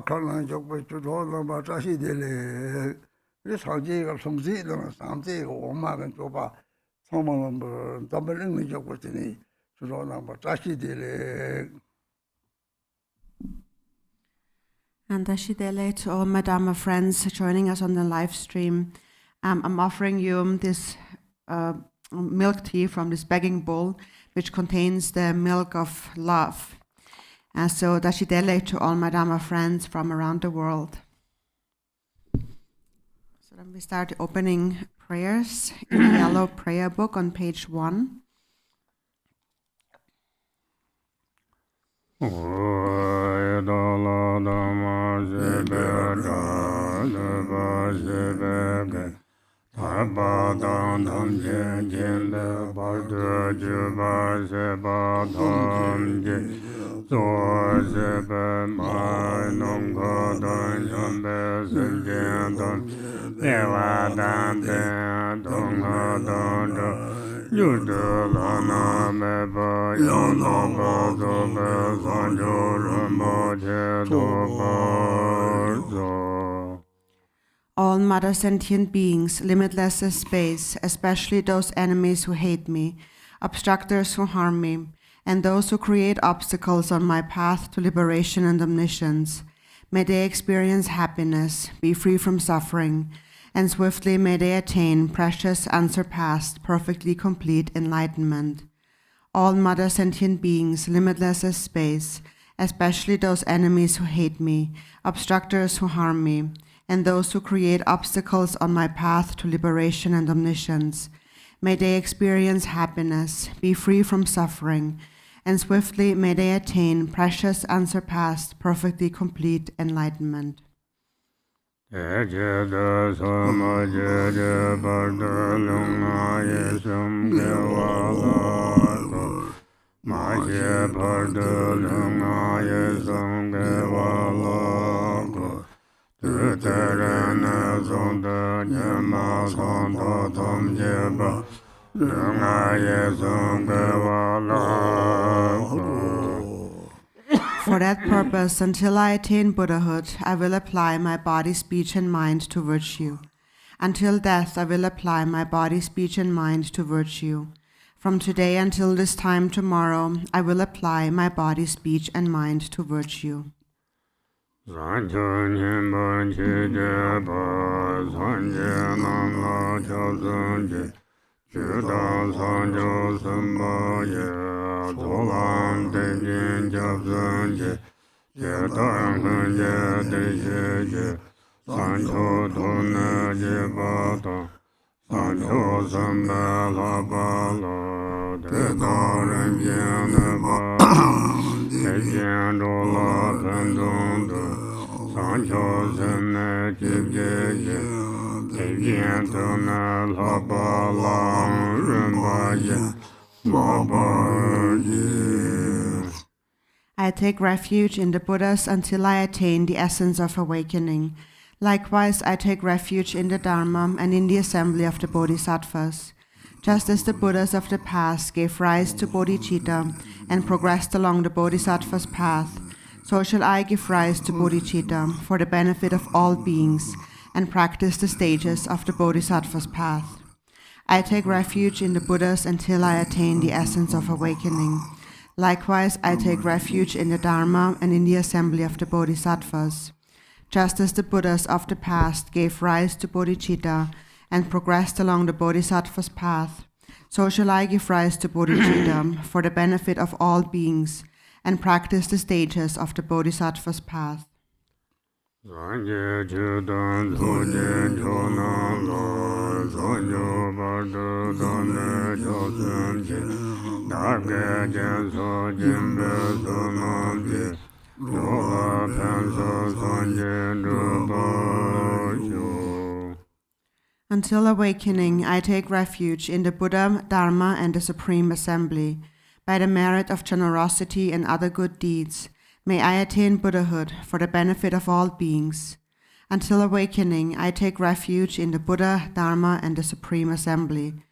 Garchen Rinpoche 주로 Lama 자시들이 이 상제가 성지는 상제가 오마는 줘봐 성만은 뭐 담배는 적었더니 주로 Lama 자시들이. And Ashidele to all Madama friends joining us on the live stream. I'm offering you this milk tea from this begging bowl, which contains the milk of love. And so Dashidele to all Madama friends from around the world. So then we start opening prayers in the yellow prayer book on page 1. All mother sentient beings, limitless as space, especially those enemies who hate me, obstructors who harm me, and those who create obstacles on my path to liberation and omniscience, may they experience happiness, be free from suffering, and swiftly may they attain precious, unsurpassed, perfectly complete enlightenment. All mother sentient beings, limitless as space, especially those enemies who hate me, obstructors who harm me, and those who create obstacles on my path to liberation and omniscience, may they experience happiness, be free from suffering, and swiftly may they attain precious, unsurpassed, perfectly complete enlightenment. For that purpose, until I attain Buddhahood, I will apply my body, speech, and mind to virtue. Until death, I will apply my body, speech, and mind to virtue. From today until this time tomorrow, I will apply my body, speech, and mind to virtue. I take refuge in the Buddhas until I attain the essence of awakening. Likewise, I take refuge in the Dharma and in the assembly of the Bodhisattvas. Just as the Buddhas of the past gave rise to bodhicitta and progressed along the Bodhisattva's path, so shall I give rise to bodhicitta for the benefit of all beings and practice the stages of the Bodhisattva's path. I take refuge in the Buddhas until I attain the essence of awakening. Likewise, I take refuge in the Dharma and in the assembly of the Bodhisattvas. Just as the Buddhas of the past gave rise to bodhicitta and progressed along the Bodhisattva's path, so shall I give rise to bodhicitta for the benefit of all beings and practice the stages of the Bodhisattva's path. Until awakening, I take refuge in the Buddha, Dharma, and the Supreme Assembly. By the merit of generosity and other good deeds, may I attain Buddhahood for the benefit of all beings. Until awakening, I take refuge in the Buddha, Dharma, and the Supreme Assembly.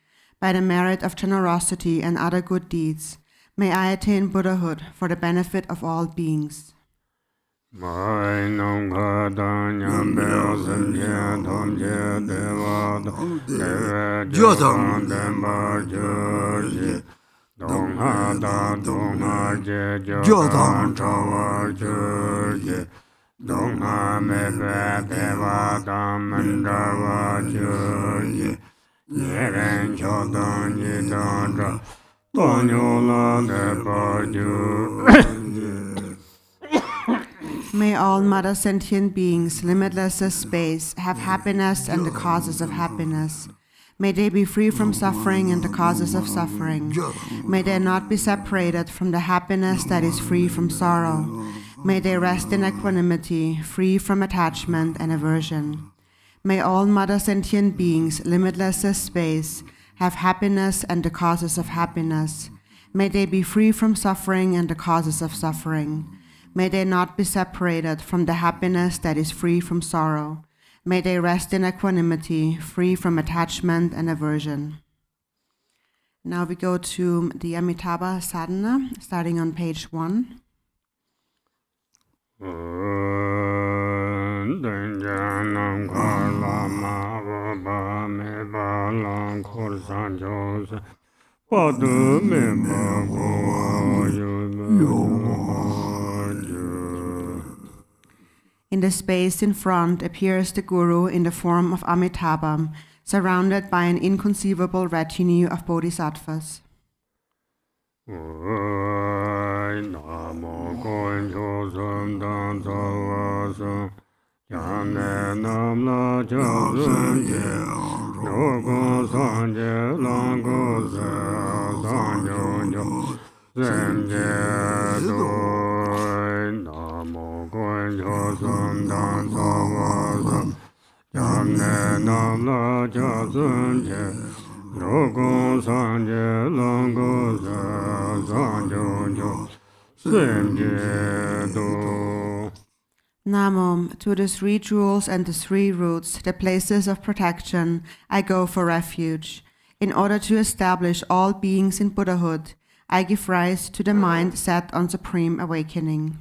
By the merit of generosity and other good deeds, may I attain Buddhahood for the benefit of all beings. May all Mother sentient beings, limitless as space, have happiness and the causes of happiness. May they be free from suffering and the causes of suffering. May they not be separated from the happiness that is free from sorrow. May they rest in equanimity, free from attachment and aversion. May all Mother sentient beings, limitless as space, have happiness and the causes of happiness. May they be free from suffering and the causes of suffering. May they not be separated from the happiness that is free from sorrow. May they rest in equanimity, free from attachment and aversion. Now we go to the Amitabha Sadhana, starting on page 1. In the space in front appears the Guru in the form of Amitabha, surrounded by an inconceivable retinue of bodhisattvas. Namo, to the three jewels and the three roots, the places of protection, I go for refuge. In order to establish all beings in Buddhahood, I give rise to the mind set on supreme awakening.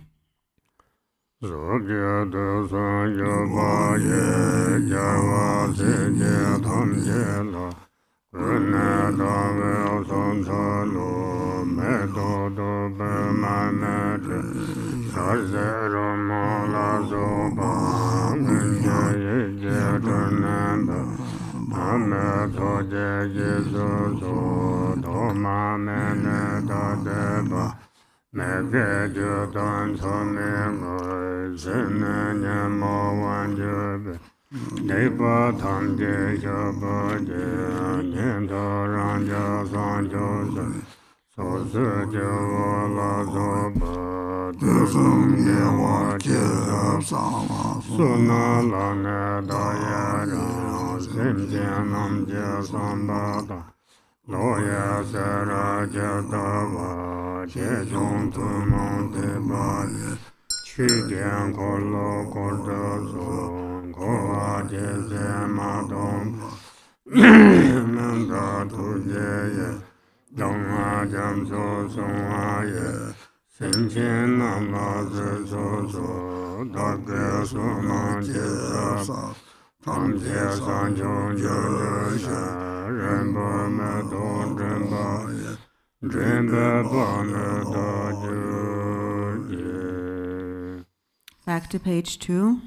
Back to page 2.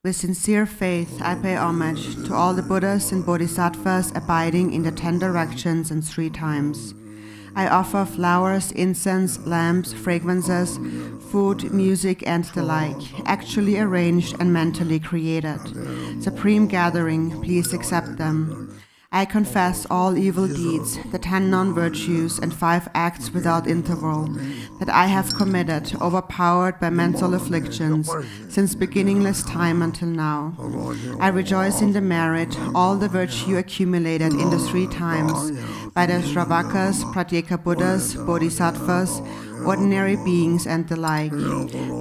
With sincere faith, I pay homage to all the Buddhas and Bodhisattvas abiding in the 10 directions and 3 times. I offer flowers, incense, lamps, fragrances, food, music, and the like, actually arranged and mentally created. Supreme gathering, please accept them. I confess all evil deeds, the 10 non-virtues and 5 acts without interval, that I have committed, overpowered by mental afflictions, since beginningless time until now. I rejoice in the merit, all the virtue accumulated in the 3 times, by the Shravakas, Pratyeka Buddhas, Bodhisattvas, ordinary beings, and the like.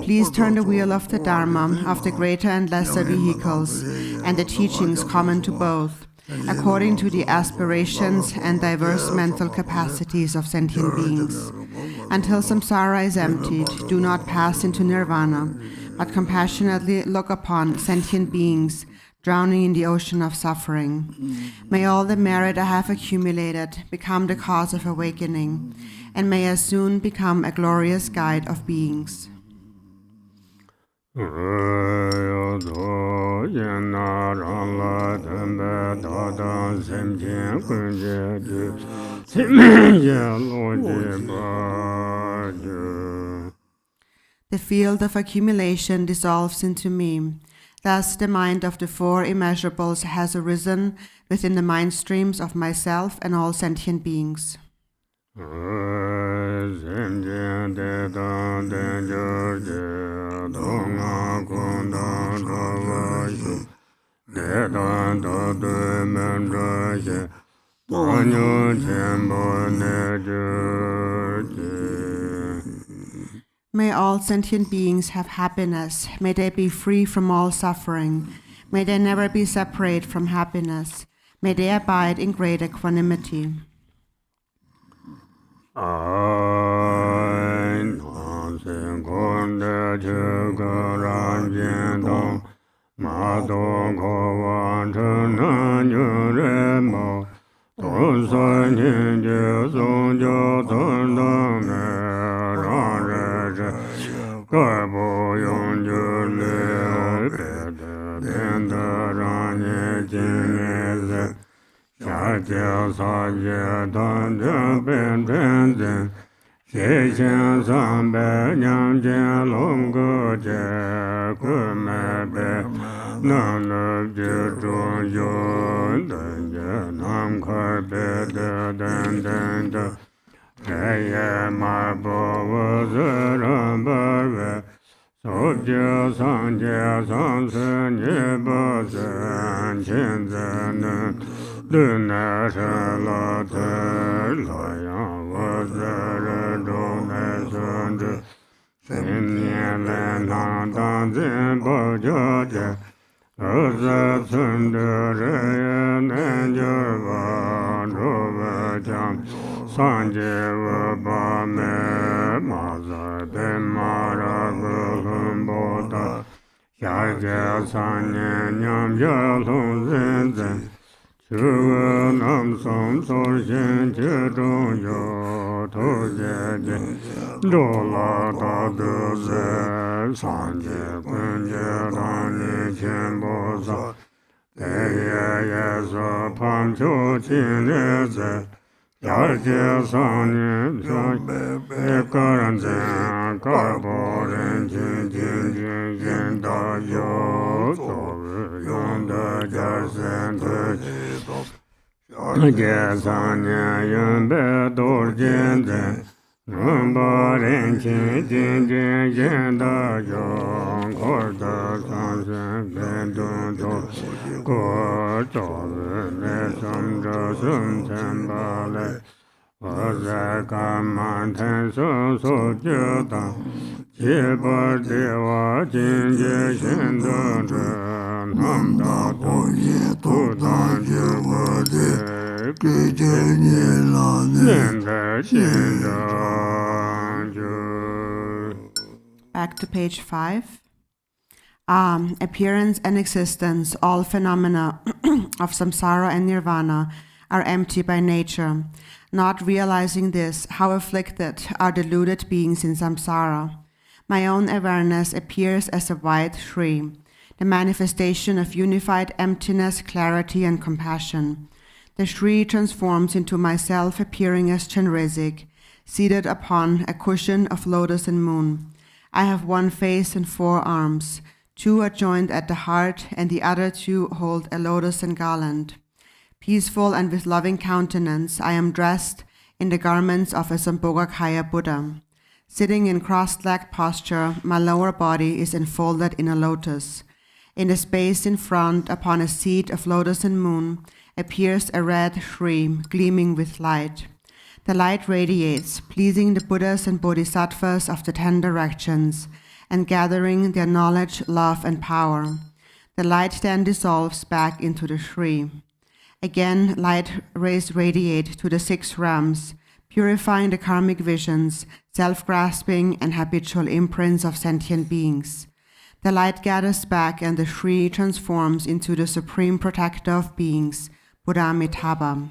Please turn the wheel of the Dharma, of the greater and lesser vehicles, and the teachings common to both, according to the aspirations and diverse mental capacities of sentient beings. Until samsara is emptied, do not pass into nirvana, but compassionately look upon sentient beings drowning in the ocean of suffering. May all the merit I have accumulated become the cause of awakening, and may I soon become a glorious guide of beings. The field of accumulation dissolves into me. Thus the mind of the 4 immeasurables has arisen within the mind streams of myself and all sentient beings. May all sentient beings have happiness. May they be free from all suffering. May they never be separate from happiness. May they abide in great equanimity. Gesanya Yumbe Dorjin Rumbarin Chin Jin Jin Da Yong Korda Sansen Bendun Do Korda Ne Samja Sum Dzambhala Vazaka Manten So Jyoda Jibar Deva Jin Je Shin Dun Nam Da Toji Tudan Jibade Back to page 5. Appearance and existence, all phenomena of samsara and nirvana, are empty by nature. Not realizing this, how afflicted are deluded beings in samsara. My own awareness appears as a white tree, the manifestation of unified emptiness, clarity, and compassion. The Shri transforms into myself, appearing as Chenrezig, seated upon a cushion of lotus and moon. I have one face and 4 arms. 2 are joined at the heart, and the other 2 hold a lotus and garland. Peaceful and with loving countenance, I am dressed in the garments of a Sambhogakaya Buddha. Sitting in cross-legged posture, my lower body is enfolded in a lotus. In the space in front, upon a seat of lotus and moon, appears a red Shri, gleaming with light. The light radiates, pleasing the Buddhas and Bodhisattvas of the 10 directions, and gathering their knowledge, love, and power. The light then dissolves back into the Shri. Again, light rays radiate to the 6 realms, purifying the karmic visions, self-grasping, and habitual imprints of sentient beings. The light gathers back, and the Shri transforms into the supreme protector of beings, Buddha Amitabha.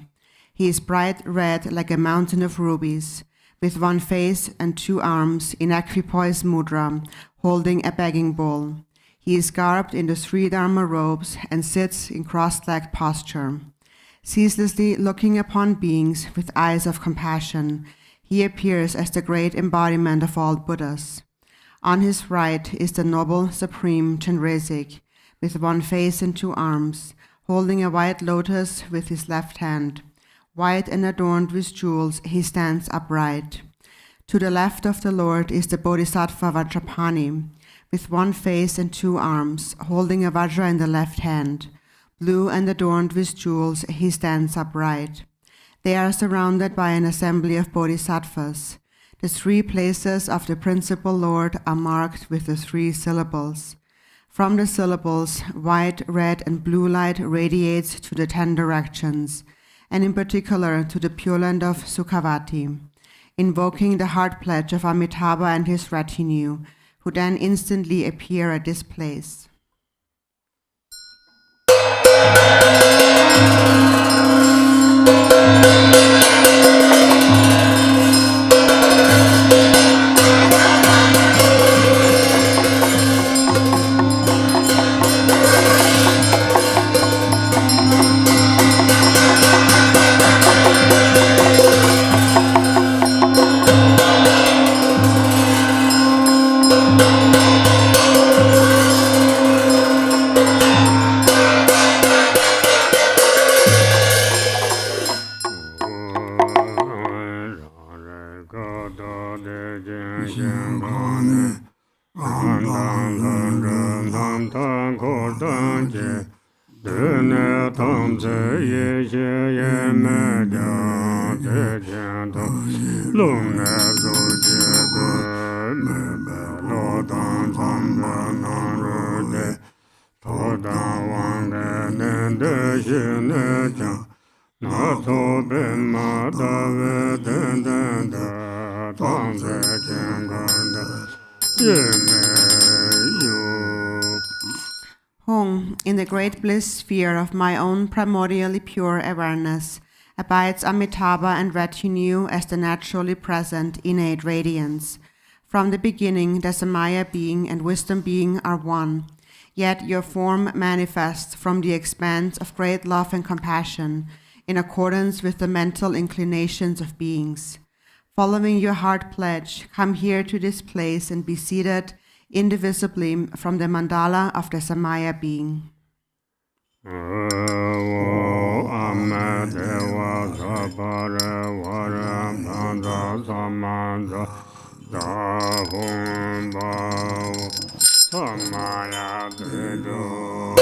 He is bright red like a mountain of rubies, with 1 face and 2 arms in equipoise mudra, holding a begging bowl. He is garbed in the Sri Dharma robes and sits in cross-legged posture. Ceaselessly looking upon beings with eyes of compassion, he appears as the great embodiment of all Buddhas. On his right is the noble, supreme Chenrezig, with 1 face and 2 arms, holding a white lotus with his left hand. White and adorned with jewels, he stands upright. To the left of the Lord is the Bodhisattva Vajrapani, with 1 face and 2 arms, holding a vajra in the left hand. Blue and adorned with jewels, he stands upright. They are surrounded by an assembly of bodhisattvas. The 3 places of the principal Lord are marked with the 3 syllables. From the syllables, white, red, and blue light radiates to the 10 directions, and in particular to the Pure Land of Sukhavati, invoking the heart pledge of Amitabha and his retinue, who then instantly appear at this place. Hong, in the great bliss sphere of my own primordially pure awareness, abides Amitabha and retinue as the naturally present innate radiance. From the beginning, the Samaya being and wisdom being are one, yet your form manifests from the expanse of great love and compassion, in accordance with the mental inclinations of beings. Following your heart pledge, come here to this place and be seated indivisibly from the mandala of the Samaya being. Deva Sapara Vara Manda Samanda Dahum Bao Samaya Dedo.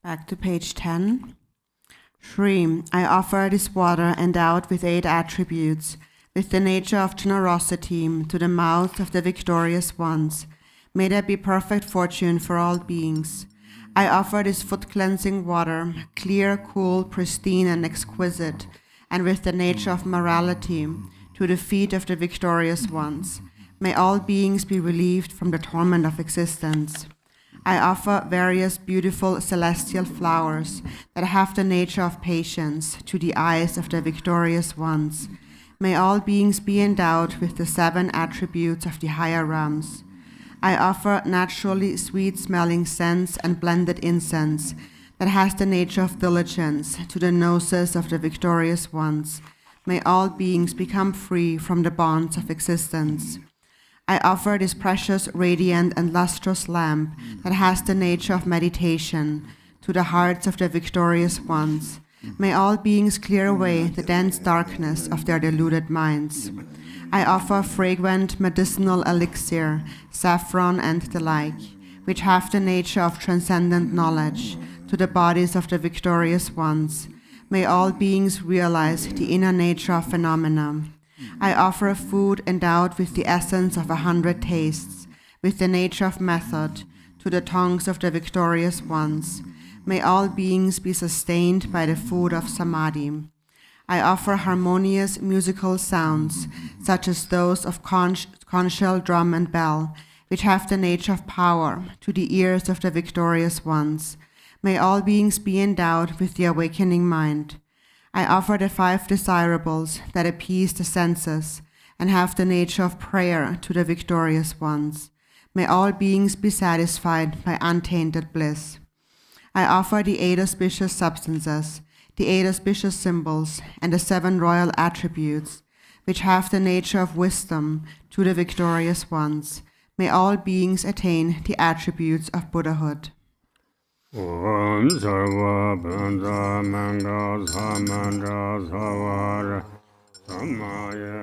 Back to page 10. Shri, I offer this water endowed with 8 attributes, with the nature of generosity, to the mouth of the victorious ones. May there be perfect fortune for all beings. I offer this foot-cleansing water, clear, cool, pristine, and exquisite, and with the nature of morality, to the feet of the victorious ones. May all beings be relieved from the torment of existence. I offer various beautiful celestial flowers that have the nature of patience to the eyes of the victorious ones. May all beings be endowed with the 7 attributes of the higher realms. I offer naturally sweet-smelling scents and blended incense that has the nature of diligence to the noses of the victorious ones. May all beings become free from the bonds of existence. I offer this precious, radiant, and lustrous lamp that has the nature of meditation to the hearts of the victorious ones. May all beings clear away the dense darkness of their deluded minds. I offer fragrant medicinal elixir, saffron, and the like, which have the nature of transcendent knowledge, to the bodies of the victorious ones. May all beings realize the inner nature of phenomena. I offer food endowed with the essence of 100 tastes, with the nature of method, to the tongues of the victorious ones. May all beings be sustained by the food of samadhi. I offer harmonious musical sounds, such as those of conch shell, drum, and bell, which have the nature of power, to the ears of the victorious ones. May all beings be endowed with the awakening mind. I offer the 5 desirables that appease the senses and have the nature of prayer to the victorious ones. May all beings be satisfied by untainted bliss. I offer the 8 auspicious substances, the 8 auspicious symbols, and the 7 royal attributes, which have the nature of wisdom, to the victorious ones. May all beings attain the attributes of Buddhahood. Om Sarva Bhanda Manga Samandra Savara Samaya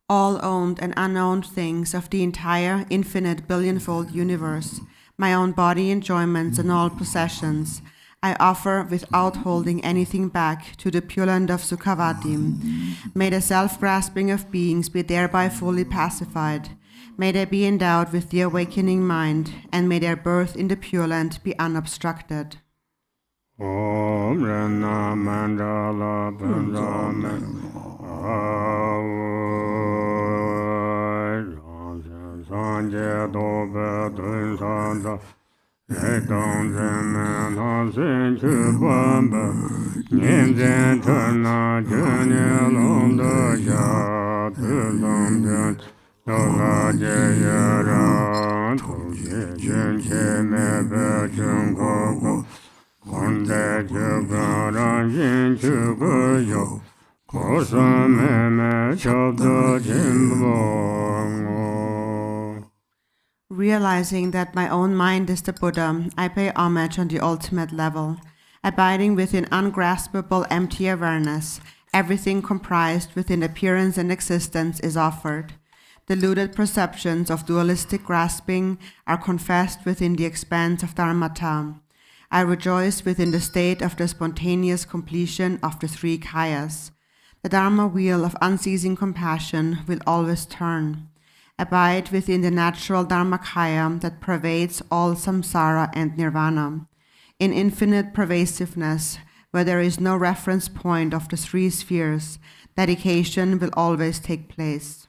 All owned and unowned things of the entire infinite billionfold universe, my own body enjoyments and all possessions, I offer without holding anything back to the Pure Land of Sukhavati. May the self-grasping of beings be thereby fully pacified. May they be endowed with the awakening mind, and may their birth in the Pure Land be unobstructed. Om Rana Mandala Pandana Sanje Dobe Dun Sanda Ekong Zemen Hasin Chubamba Ninzen Tana Juni Londa Ya Tuzam Dola Jayara Tuji Jun Cheme Bechun Koko Konde Chugara Jin Chugayo Kosa Meme Chabda Jimbo. Realizing that my own mind is the Buddha, I pay homage on the ultimate level. Abiding within ungraspable empty awareness, everything comprised within appearance and existence is offered. Deluded perceptions of dualistic grasping are confessed within the expanse of Dharmata. I rejoice within the state of the spontaneous completion of the 3 kayas. The Dharma wheel of unceasing compassion will always turn. Abide within the natural Dharmakaya that pervades all samsara and nirvana. In infinite pervasiveness, where there is no reference point of the 3 spheres, dedication will always take place.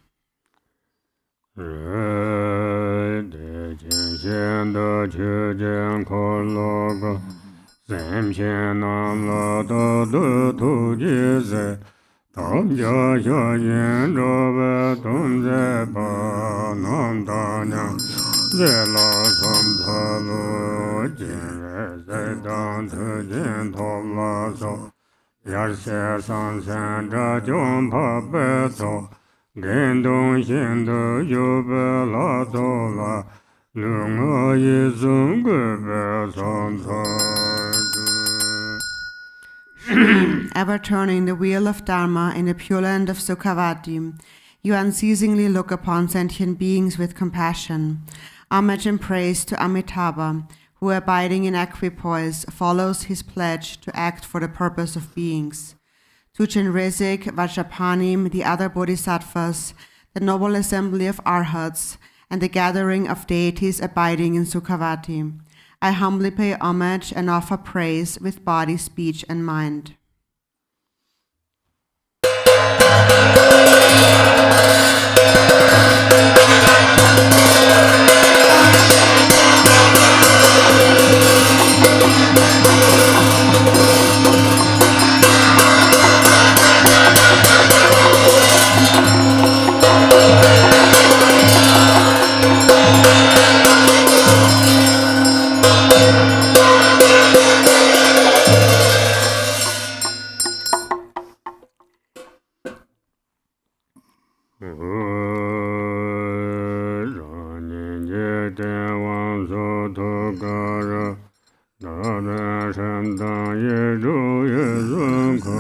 Tam ja ja yin ro ba tum je ba nam da nya je la sam tha lo jin re se dan thu jin thom la so yar se san san da jong pa pe so gen dong xin de yu be la do la lu ngo yi zung ge be san Ever turning the wheel of Dharma in the Pure Land of Sukhavati, you unceasingly look upon sentient beings with compassion. Homage and praise to Amitabha, who abiding in equipoise follows his pledge to act for the purpose of beings. To Chenrezig, Vajrapanim, the other bodhisattvas, the noble assembly of arhats, and the gathering of deities abiding in Sukhavati, I humbly pay homage and offer praise with body, speech, and mind. dang ye ru ye sun ko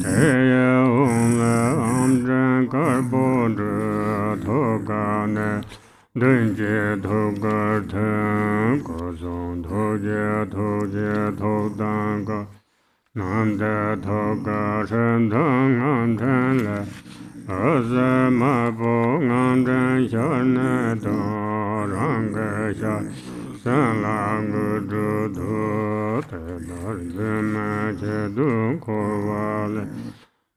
te ye hong le am zhen kar bo zhe to ga ne dun jie to ga ten ko zong to jie to dang ga nan de to ga shen dang an ten le a ze ma bo ngan zhen xia ne dong rang ge xia san lang gu zhu du te dar yu ma che du ko wa le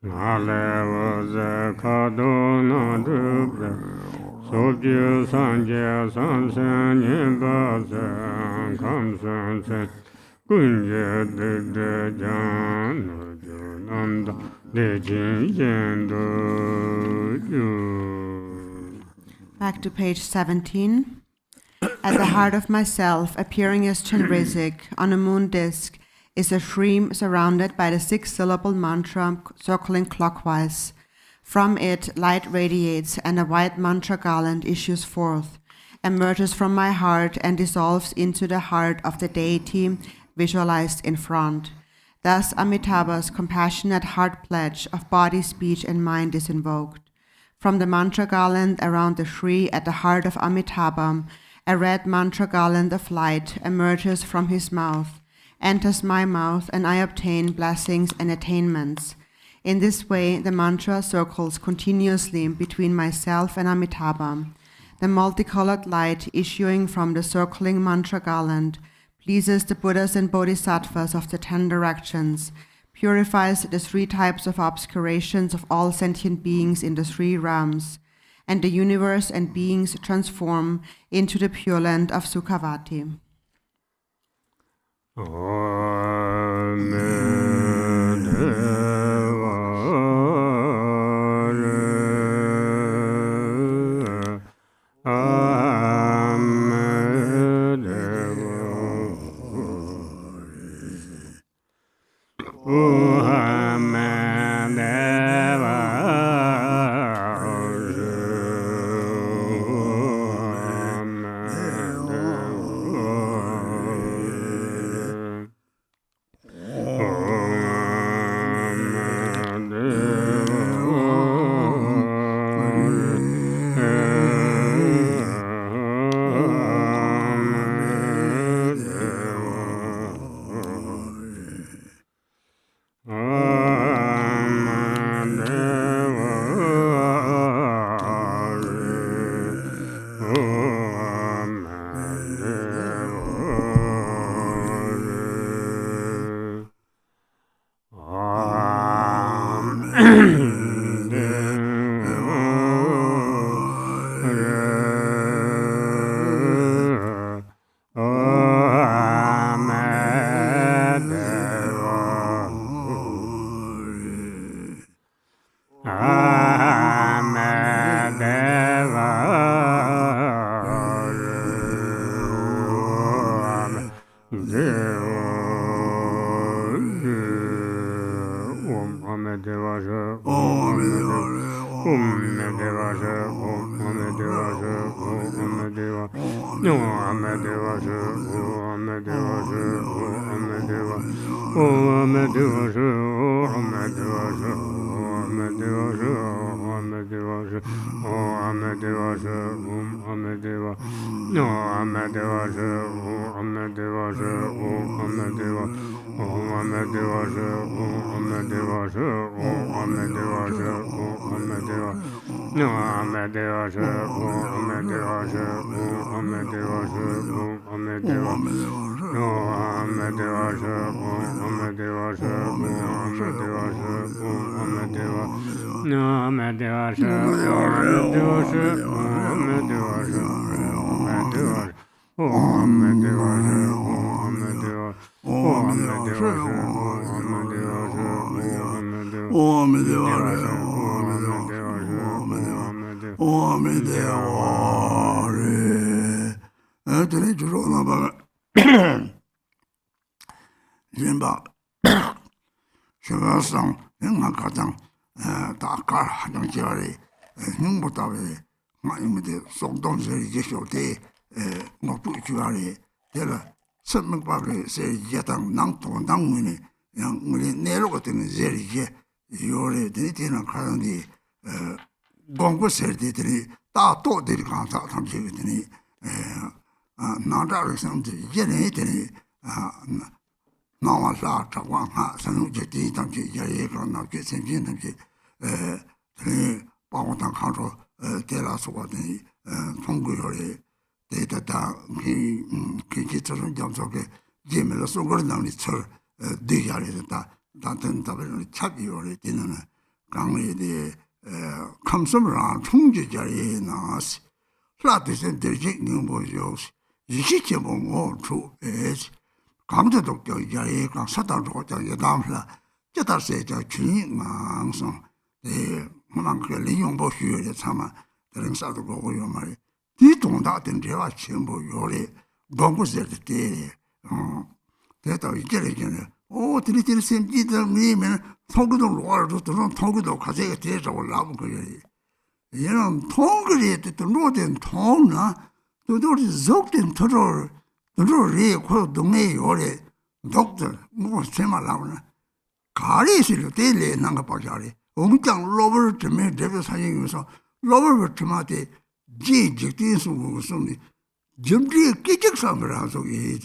na le wo ze ka do na zhu bre so ju san jie san sen yin ba zhen kam san sen gun ye de de jiang nu ju nan da de jin yin du yu. Back to page 17. At the heart of myself, appearing as Chenrezig on a moon disk, is a shrine surrounded by the 6-syllable mantra circling clockwise. From it, light radiates and a white mantra garland issues forth, emerges from my heart and dissolves into the heart of the deity visualized in front. Thus, Amitabha's compassionate heart pledge of body, speech, and mind is invoked. From the mantra garland around the Shri at the heart of Amitabha, a red mantra garland of light emerges from his mouth, enters my mouth, and I obtain blessings and attainments. In this way, the mantra circles continuously between myself and Amitabha. The multicolored light issuing from the circling mantra garland pleases the Buddhas and Bodhisattvas of the 10 directions, purifies the 3 types of obscurations of all sentient beings in the 3 realms, and the universe and beings transform into the Pure Land of Sukhavati. 선명하게 세 예당 낭도 낭문이 양 우리 내로 같은 제리게 요래 되는 가는데 공부 세대들이 다 또들이 가서 담지거든요. 나라를 상대 얘네들이 나와서 자왕하 선우제지 담지 야예가 나게 생긴지 방어당 가서 대라서거든요. 통구요래 데이터다 기기처럼 점속에 예매로 속을 나오니 철 되야리다 단단 답을 찾기요래 되는 강의에 대해 감성을 총재자리에 나왔어. 라드센 대직 능보조스 이시체봉 오초에스 감자독교 야예가 사단으로 야담라 제다세자 주인망성 그만 그 리용보 휴에 참아 드릉사도 보고요 말이 뒤동다된 제가 전부 요래 공부ser 때 대다 이제는 드리들 셈지들 미면 통구도 로아도 통구도 가져가 대서 올라온 거예요. 얘는 통그리 또 노된 통나 또들이 적된 들어리 그 동네 요래 독들 뭐 제말 나오나 가리실 때래 난가 봐자리 엄청 로버트 매 데브 사진에서 로버트 마테 지직디스 무슨 점지 끼적삼을 하서 이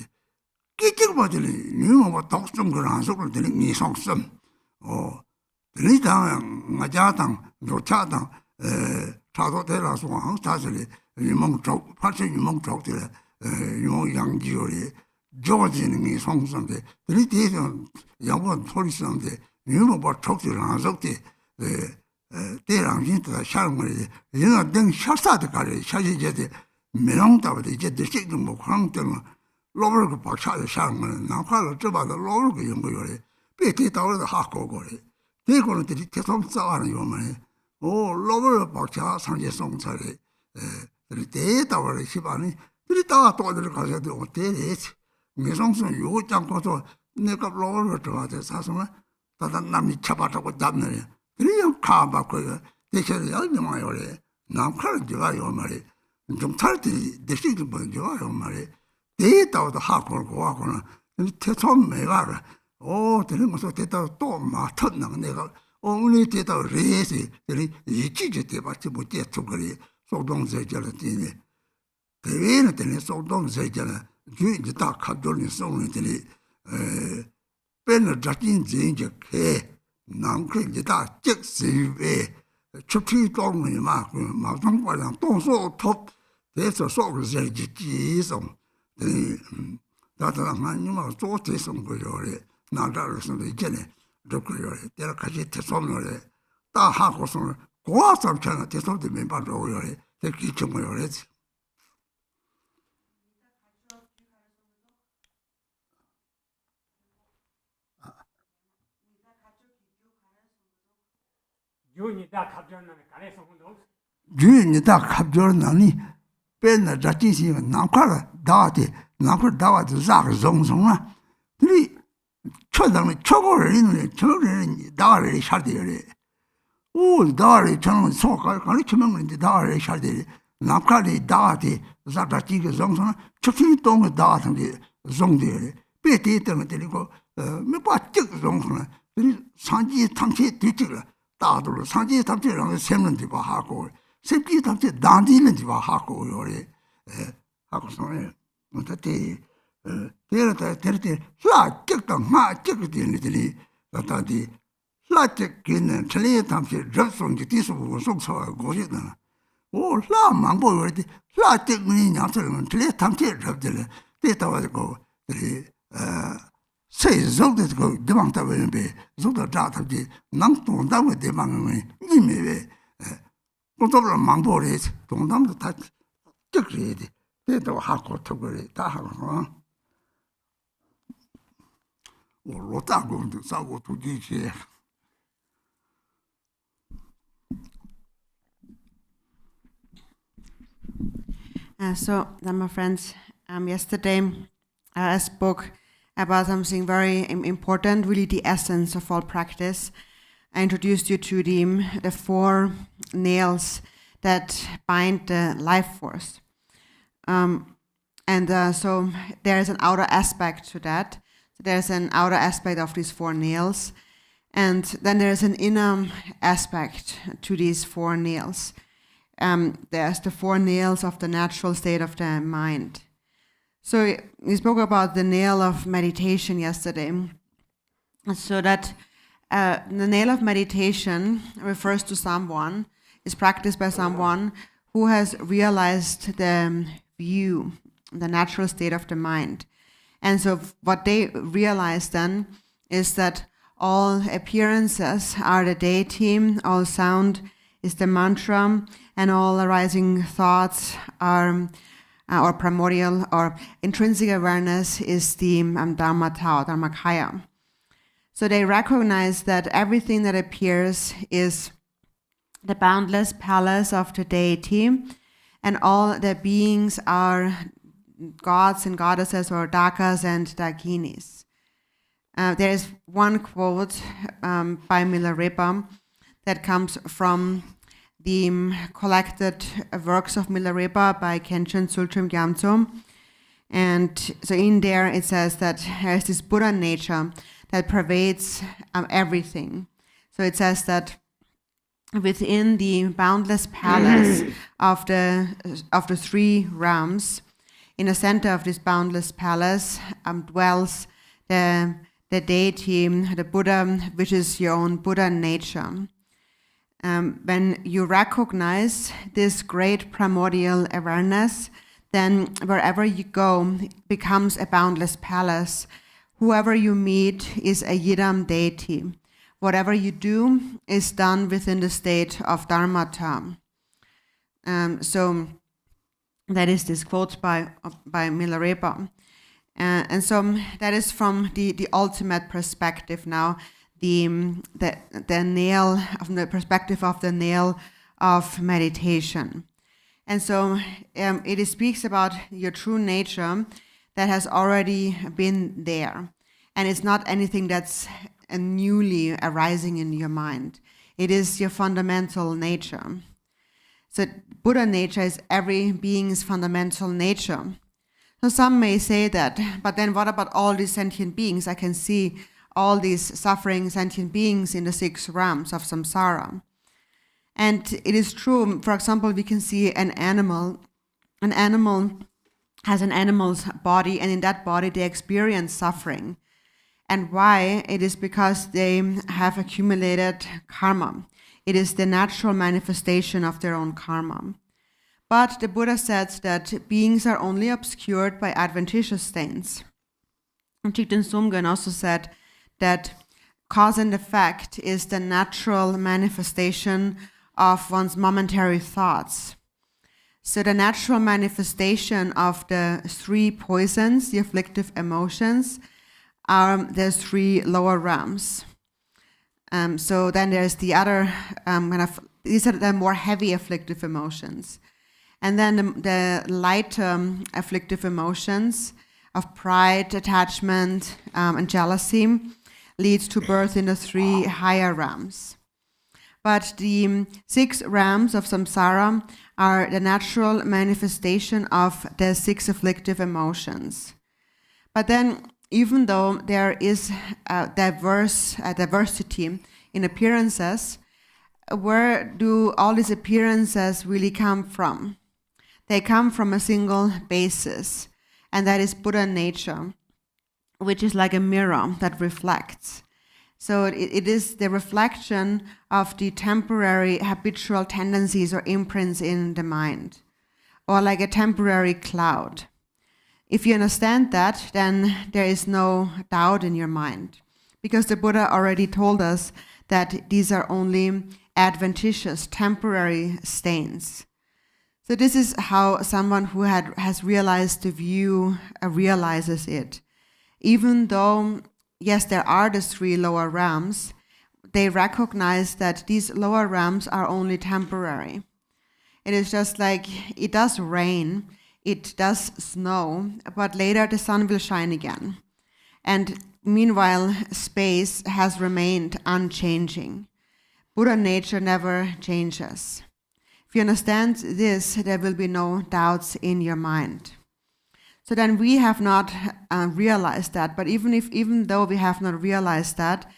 끼적마들이 니뭐 독성 그런 속을 되는 이 속성 들리당 마자당 노차당 차도 대라서 항사들이 유몽적 파신 유몽적들 유몽 양지요리 조지는 이 성성데 들이대서 양본 소리성데 유몽 적들 안 속대 대랑 진짜 샤르머리 얘는 등 샤사드 가래 샤지제데 메롱다버데 이제 대식도 뭐 그런 때는 로버그 박차를 샤르머리 나파를 접어도 로버그 연구요리 배티 다워도 하고 거래 대고는 들이 계속 싸우는 요만에 로버그 박차 상제 송차리 대다워를 시반이 들이다가 또들 가서도 어때래 미성선 요거 잡고서 내가 로버를 들어가서 사서는 다다 남이 잡아다고 잡네 그래요 가봐고요 대체로 얼마요래 남칼 좋아요 말이 좀 탈때 대식도 뭐 좋아요 말이 대다도 하고 고하고는 태som 매가라 되는 것도 대다 또 맡았나 내가 오늘 대다 레시 들이 이치지 대받지 못해 그리 소동세절 때네 대회는 때네 소동세절 주인이 다 가돌린 소문들이 벤을 잡힌 진짜 남크인지 다 즉시에 춥지 동네 막 마동과랑 동소 톱 대서 속을 세지 지성 다들 많이만 또 대성 거요래 나라를 선도 있잖아 그거요 내가 같이 대성을 다 하고서 고아sam처럼 대성도 멤버로 요래 되게 정말요래 주인이 다 갑절나니 뺀나 자치시 남카라 다데 남카 다와도 자가 정성아 들이 초당에 초고를 있는 저를 다를 샤데래 다를 저는 소가 가르치면인데 다를 샤데 남카리 다데 자다치게 정성아 초치 동에 다한테 정데래 빼대 때문에 데리고 몇바ጭ 정성아 들이 산지 탐치 뒤지라 다들 산지 탐치랑 세면도 봐 하고 sepki tamte dandile diva hako yore 하고서는 어떻게 데르다 데르데 라직다 마직들이 나타디 라직기는 틀리 담시 접송기 뒤서고 속서 고시다 오 라망보 요리 라직니 냐서는 틀리 담시 접들 데이터가지고 이 세종도 그 대방다베베 좀더 자다지 남동담의 대방은 이메베 고도를 망보래 동담도 다 적그래야 돼. 때도 하고 토그래 다 하고 로따고도 싸고 두지지. So, my friends, yesterday I spoke about something very important, really the essence of all practice. I introduced you to the 4 nails that bind the life force. So there's an outer aspect to that. So there's an outer aspect of these 4 nails. And then there's an inner aspect to these 4 nails. There's the 4 nails of the natural state of the mind. So we spoke about the nail of meditation yesterday. So that the nail of meditation refers to someone, is practiced by someone who has realized the view, the natural state of the mind. And so what they realize then is that all appearances are the deity, all sound is the mantra, and all arising thoughts are or primordial or intrinsic awareness is the Dharmata, Dharmakaya. So they recognize that everything that appears is the boundless palace of the deity, and all the beings are gods and goddesses or dakas and dakinis. There is one quote by Milarepa that comes from the collected works of Milarepa by Khenchen Sultrim Gyamtso. And so in there it says that there's this Buddha nature that pervades everything. So it says that within the boundless palace of the 3 realms, in the center of this boundless palace dwells the deity, the Buddha, which is your own Buddha nature. When you recognize this great primordial awareness, then wherever you go becomes a boundless palace. Whoever you meet is a Yidam deity. Whatever you do is done within the state of Dharmata. So that is this quote by Milarepa. And so that is from the ultimate perspective now, the nail, from the perspective of the nail of meditation. And so it speaks about your true nature that has already been there. And it's not anything that's newly arising in your mind. It is your fundamental nature. So Buddha nature is every being's fundamental nature. So some may say that, but then what about all these sentient beings? I can see all these suffering sentient beings in the 6 realms of samsara. And it is true, for example, we can see an animal. An animal has an animal's body, and in that body they experience suffering. And why? It is because they have accumulated karma. It is the natural manifestation of their own karma. But the Buddha said that beings are only obscured by adventitious stains. And Thigten Sumgön also said that cause and effect is the natural manifestation of one's momentary thoughts. So the natural manifestation of the 3 poisons, the afflictive emotions, are the 3 lower realms. So then there's the other these are the more heavy afflictive emotions. And then the lighter afflictive emotions of pride, attachment, and jealousy leads to birth in the 3 higher realms. But the 6 realms of samsara are the natural manifestation of the 6 afflictive emotions. But then, even though there is diversity in appearances, where do all these appearances really come from? They come from a single basis, and that is Buddha nature, which is like a mirror that reflects. So it is the reflection of the temporary habitual tendencies or imprints in the mind, or like a temporary cloud. If you understand that, then there is no doubt in your mind, because the Buddha already told us that these are only adventitious, temporary stains. So this is how someone who has realized the view realizes it. Even though, yes, there are the 3 lower realms, they recognize that these lower realms are only temporary. It is just like it does rain, it does snow, but later the sun will shine again. And meanwhile, space has remained unchanging. Buddha nature never changes. If you understand this, there will be no doubts in your mind. So then we have not realized that, but even though we have not realized that,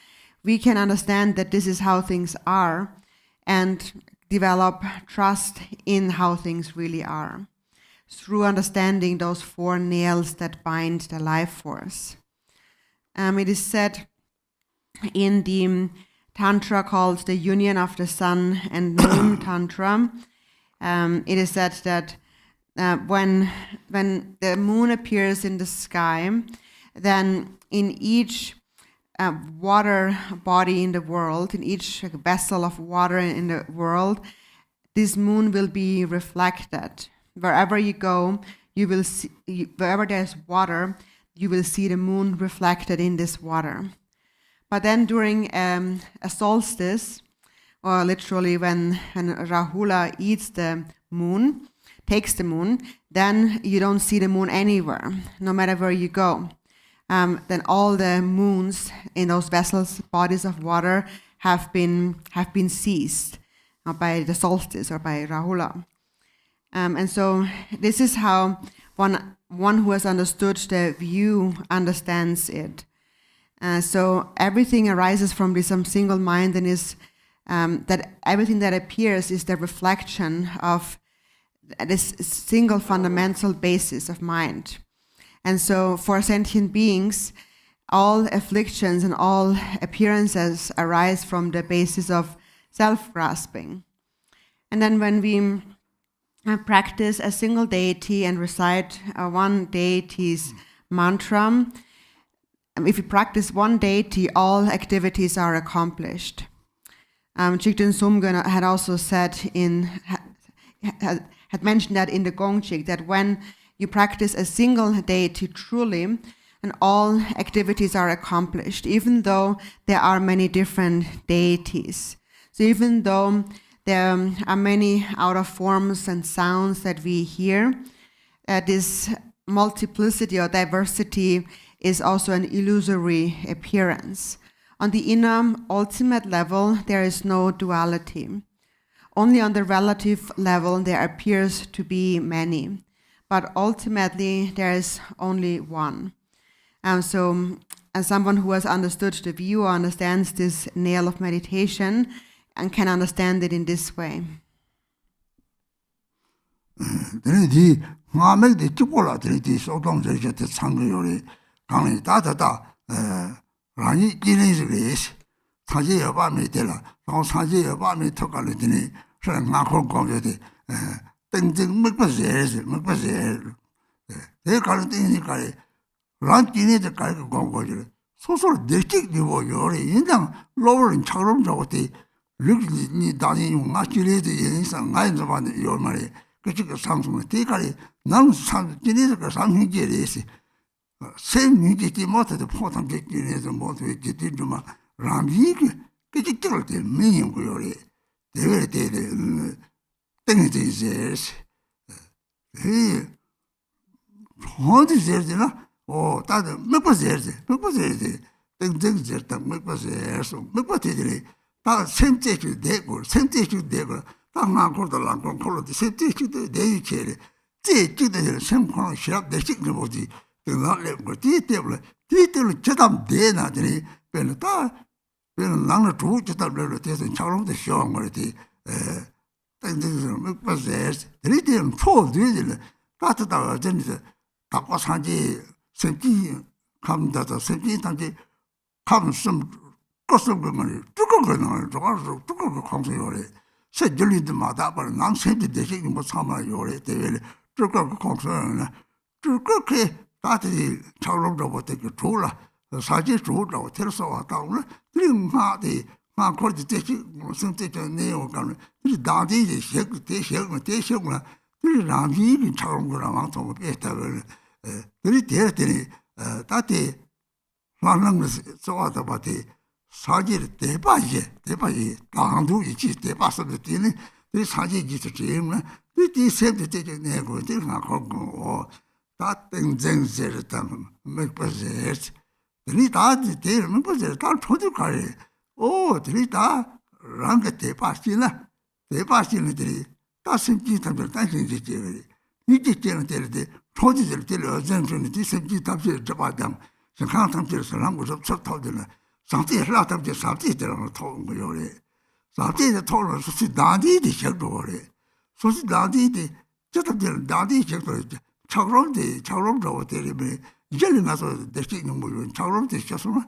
we can understand that this is how things are and develop trust in how things really are through understanding those 4 nails that bind the life force. It is said in the Tantra called the Union of the Sun and Moon Tantra, it is said that when the moon appears in the sky, then in each water body in the world, in each vessel of water in the world, this moon will be reflected. Wherever you go, you will see, wherever there's water, you will see the moon reflected in this water. But then during a solstice, or literally when Rahula eats the moon, takes the moon, then you don't see the moon anywhere, no matter where you go. Then all the moons in those vessels, bodies of water, have been seized by the solstice or by Rahula. And so this is how one who has understood the view understands it. So everything arises from this single mind, and is that everything that appears is the reflection of this single fundamental basis of mind. And so for sentient beings, all afflictions and all appearances arise from the basis of self-grasping. And then when we practice a single deity and recite one deity's mantra, if you practice one deity, all activities are accomplished. Jigten Sumgön had also said had mentioned that in the Gongchik, that when you practice a single deity truly, and all activities are accomplished, even though there are many different deities. So even though there are many out of forms and sounds that we hear, this multiplicity or diversity is also an illusory appearance. On the inner ultimate level, there is no duality. Only on the relative level, there appears to be many, but ultimately there is only one. So as someone who has understood the view understands this nail of meditation and can understand it in this way. 초지들 때 어젠 이 샘지 답지 잡아담 상황 탐지에서 한국에서 쳤다더니 상태 흘러담지 상태들은 토는 거요래 상태에 토는 수시 나디디 셔도래 수시 나디디 저들 나디 셔도 차그럼데 차그럼도 되리면 이제는 가서 대신 뭐 차그럼데 셔서는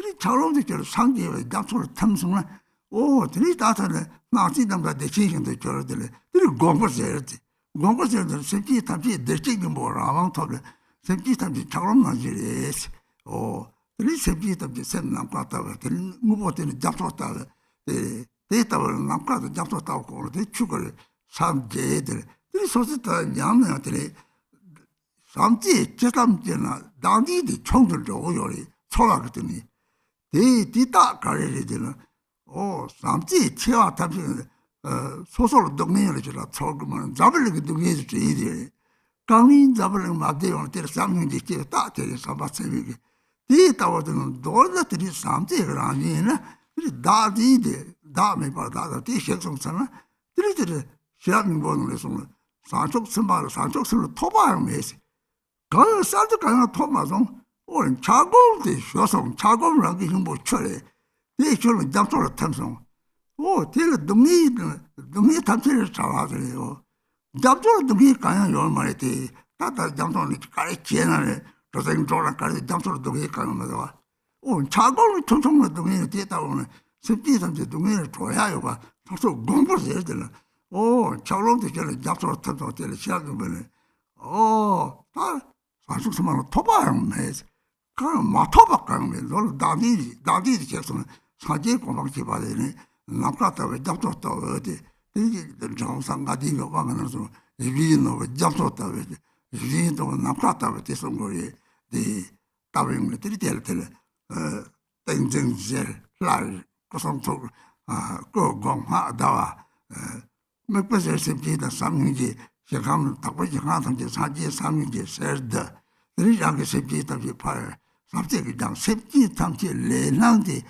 이 차그럼데 저 상계에 약속을 탐송은 오 들이 다타는 나지담가 대신도 저러들 이 공부해야지 공부해야 샘지 탐지 대신 뭐 라방 탑을 샘지 탐지 차그럼 나지래 오 이 샘지 탐지 샘 남과다가 들 무엇들이 잡았다 데이터를 남과도 잡았다고 그러는데 축을 삼제들 이 소스다 냠네들이 삼지 제삼제나 나디디 총들도 요리 초라거든요 디다 가리들은 오 삼지 체와 탐지는 소소로 동네를 지라 초그만 잡을게 동네에 주의들 강인 잡을게 맞대요 때 삼년지 딱 되게 삼바세비게 디다워드는 도르들이 삼지가 아니나 다디데 다음에 받아다 디식성sana 들이들 시합인 보는에서 산쪽 선발 산쪽으로 토바하면서 그 살도 가나 토마송 오늘 차고도 쇼송 차고를 하기 뭐 처래 대처럼 잡소를 탐송 오 대를 동네 탐지를 잡아들요 잡소를 동네 가야 요 말이지 다다 잡소를 가리 지나네 저생 조랑 가리 잡소를 동네 가는 거다 오 차고를 통통을 동네 뒤에다 오는 습지 삼지 동네를 줘야요가 사실 공부를 해야 되나 오 차로도 저를 잡소를 탐송 때를 시작하면 다 산속서만 토바하면서 그럼 마토박 가면 너를 나디 계속 사제 고방지 받으니 남갔다 왜 잡았다 어디 이게 정상 가디가 방안에서 이비노 잡았다 왜 이비노 남갔다 왜 됐어 거리 이 따빙을 들이될 때 땡진 젤 라이 고성토 고공하다와 몇 번째 습지다 삼년지 시간을 답하지 않았는데 사제 삼년지 세르다 이렇게 습지다 비파 갑자기 당 습지 탐지 레난데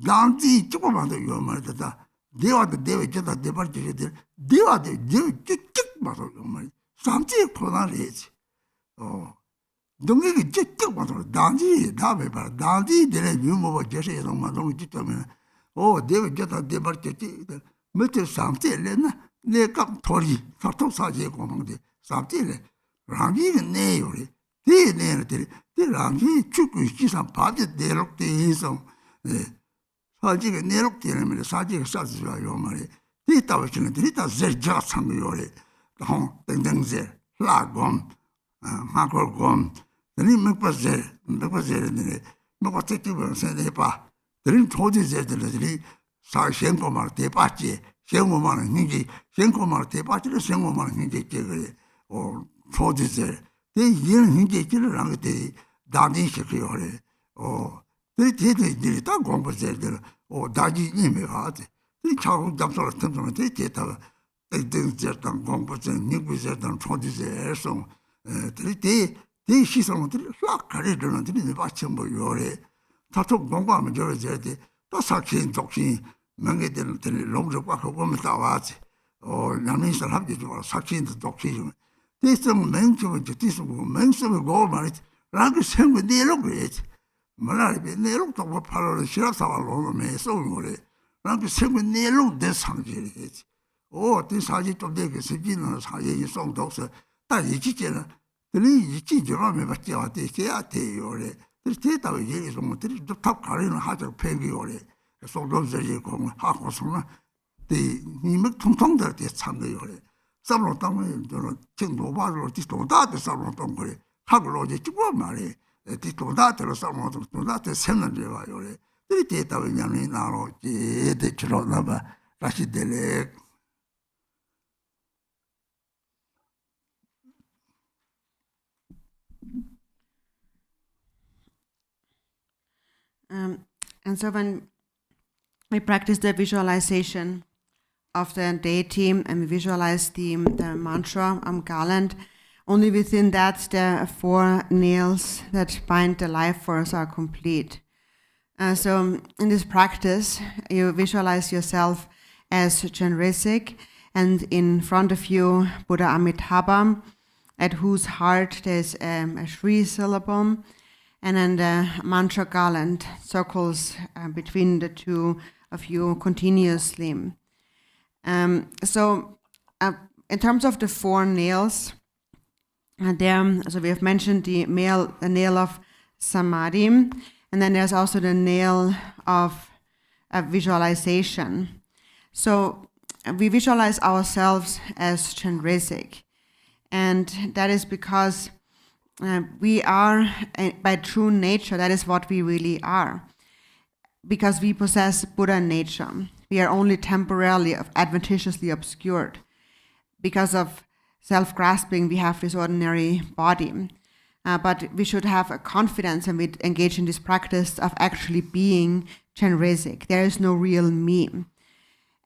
난지 조금만도 요말다 대화도 대외적다 대발지들 대화도 쭉쭉 맞아 요말 삼지 코나리지 동네기 쭉쭉 맞아 난지 다음에 봐 난지 내가 유모가 제시해서 만들고 있다면 대외적다 대발지들 몇째 삼지 레나 내가 돌이 사토사지에 고망데 삼지래 랑이는 내요리 대내들이 랑이 축구 시상 바지 내록대에서 사지가 내록되는 사지가 싸지요 말이 디타워치는 디타 제자 상요리 땡땡제 라곰 마골곰 니 맥버제네 먹어뜯기면 세대봐 드림 조지제들이 사생고말 대바지 생고말은 hingi 생고말 대바지를 생고말은 hingi 그래 조지제 대 이런 hingi를 한 것들이 다니시켜요 그래 대대들이 다 공부제들 다지 님이 하지 이 차고 잡서를 틈틈을 대대다가 땡땡제당 공부제 니구제당 조지제에서 대 시선들이 싹 가리려는 들이 받침 뭐 요래 다통 공부하면 저러지 또 사킨 독신 명예되는 들이 롱적과 그거면 따와지 남인선 합계 좀 사킨도 독신 대성 맹점은 뒤서 맹점을 고 말이지 라고 생각 내로 그래야지 말하리 내로도 뭐 팔로 시라사발로 매서 오래 라고 생각 내로 내 상질이지 대사지 좀 되게 생기는 사예이 송독서 딱 이지께는 들이 이지저라면 받지 않대 해야 돼요래 대다고 얘기해서 뭐 들이 탑 가리는 하자고 팽기요래 송독서지 공 하고서는 이미 통통될 때 참여요래 사로 땅에 저는 정도바로 뒤도다도 사로 땅 거래 하고로 이제 죽어 말이 뒤도다도 사로 도다도 샘는 데 와요래 들이 대다고 냐니 나로 제대로 나봐 다시 될래 And so when we practice the visualization of the deity and we visualize the mantra garland, only within that the 4 nails that bind the life force are complete. So in this practice, you visualize yourself as Chenrezig, and in front of you Buddha Amitabha, at whose heart there's a Shri syllable, and then the mantra garland circles between the two of you continuously. So in terms of the 4 nails, so we have mentioned the nail of samadhi, and then there's also the nail of visualization. So we visualize ourselves as Chenrezig, and that is because we are, by true nature, that is what we really are. Because we possess Buddha nature, we are only temporarily, adventitiously obscured. Because of self-grasping, we have this ordinary body. But we should have a confidence when we engage in this practice of actually being Chenrezig. There is no real me.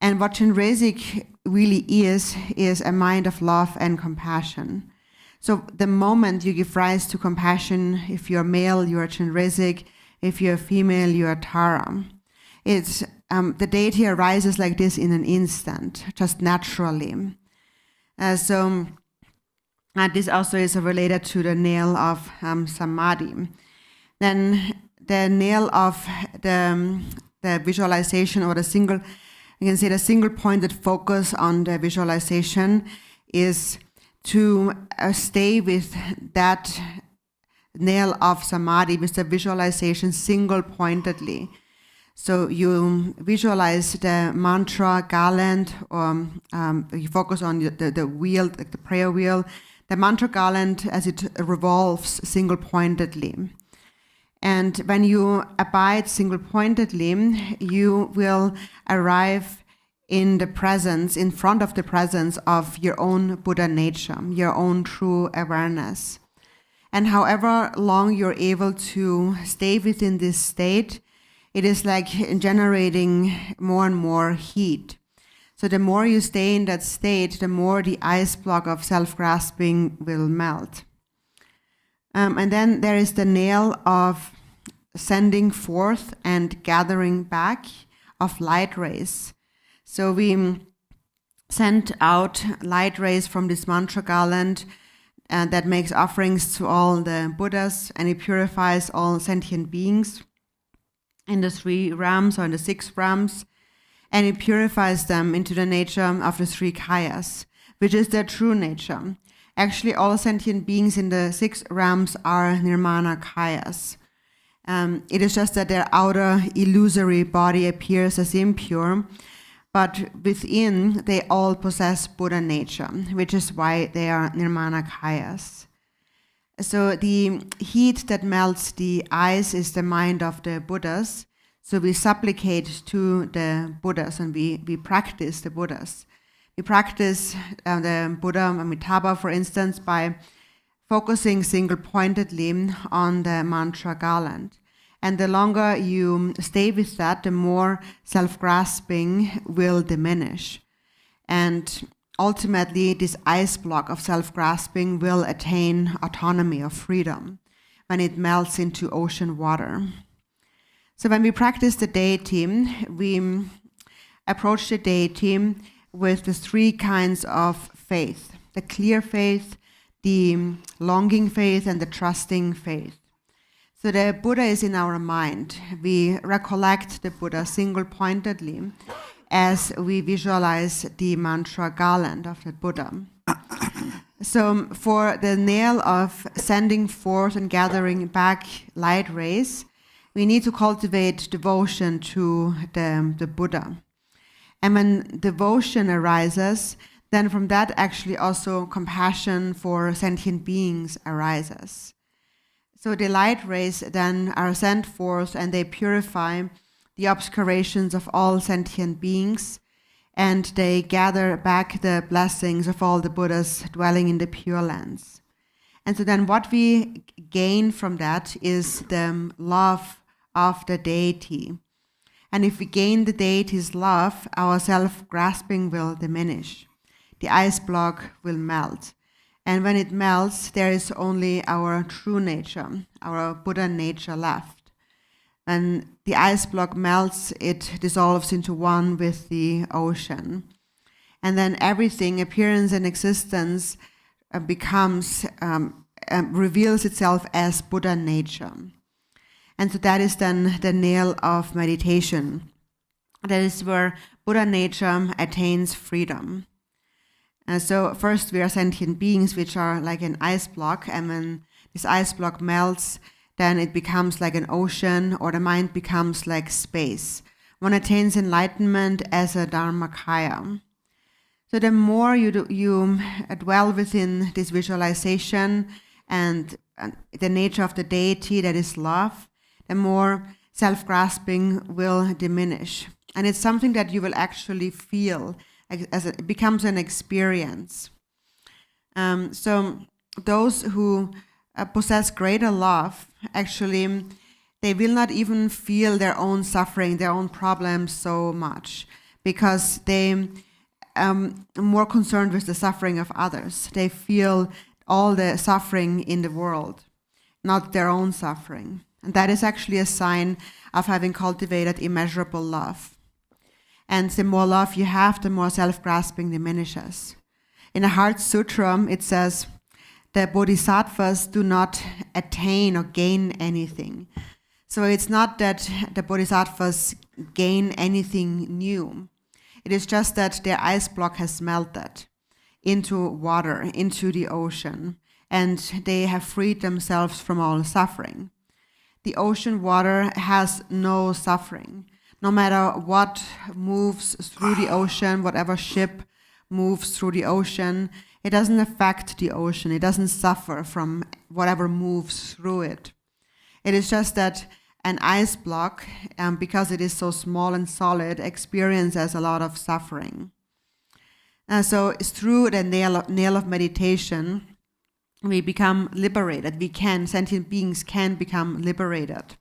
And what Chenrezig really is a mind of love and compassion. So the moment you give rise to compassion, if you're male, you're Chenrezig. If you're female, you're Tara. It's the deity arises like this in an instant, just naturally. This also is related to the nail of samadhi. Then the nail of the visualization, or the single pointed focus on the visualization, is to stay with that nail of samadhi, with the visualization single-pointedly. So you visualize the mantra garland, or you focus on the wheel, like the prayer wheel, the mantra garland as it revolves single-pointedly. And when you abide single-pointedly, you will arrive in front of the presence of your own Buddha nature, your own true awareness. And however long you're able to stay within this state, it is like generating more and more heat. So the more you stay in that state, the more the ice block of self-grasping will melt. And then there is the nail of sending forth and gathering back of light rays. So we send out light rays from this mantra garland that makes offerings to all the Buddhas, and it purifies all sentient beings in the 3 realms or in the 6 realms, and it purifies them into the nature of the 3 kayas, which is their true nature. Actually, all sentient beings in the 6 realms are nirmana kayas. It is just that their outer illusory body appears as impure, but within they all possess Buddha nature, which is why they are nirmana kayas. So the heat that melts the ice is the mind of the Buddhas. So we supplicate to the Buddhas, and we practice the Buddhas. We practice the Buddha Amitabha, for instance, by focusing single-pointedly on the mantra garland. And the longer you stay with that, the more self-grasping will diminish. And ultimately, this ice block of self-grasping will attain autonomy or freedom when it melts into ocean water. So when we practice the deity, we approach the deity with the 3 kinds of faith: the clear faith, the longing faith, and the trusting faith. So the Buddha is in our mind. We recollect the Buddha single-pointedly as we visualize the mantra garland of the Buddha. So for the nail of sending forth and gathering back light rays, we need to cultivate devotion to the Buddha. And when devotion arises, then from that actually also compassion for sentient beings arises. So the light rays then are sent forth, and they purify the obscurations of all sentient beings, and they gather back the blessings of all the Buddhas dwelling in the Pure Lands. And so then what we gain from that is the love of the deity. And if we gain the deity's love, our self-grasping will diminish. The ice block will melt. And when it melts, there is only our true nature, our Buddha nature left. When the ice block melts, it dissolves into one with the ocean. And then everything, appearance and existence, reveals itself as Buddha nature. And so that is then the nail of meditation. That is where Buddha nature attains freedom. And so first we are sentient beings, which are like an ice block, and when this ice block melts, then it becomes like an ocean, or the mind becomes like space. One attains enlightenment as a Dharmakaya. So the more you dwell within this visualization and the nature of the deity, that is love, the more self-grasping will diminish. And it's something that you will actually feel as it becomes an experience. So those who possess greater love, actually, they will not even feel their own suffering, their own problems so much, because they are more concerned with the suffering of others. They feel all the suffering in the world, not their own suffering. And that is actually a sign of having cultivated immeasurable love. And the more love you have, the more self-grasping diminishes. In a Heart Sutra, it says, the bodhisattvas do not attain or gain anything. So it's not that the bodhisattvas gain anything new. It is just that their ice block has melted into water, into the ocean, and they have freed themselves from all suffering. The ocean water has no suffering. No matter what moves through the ocean, whatever ship moves through the ocean, it doesn't affect the ocean. It doesn't suffer from whatever moves through it. It is just that an ice block, because it is so small and solid, experiences a lot of suffering. So it's through the nail of meditation, we become liberated. Sentient beings can become liberated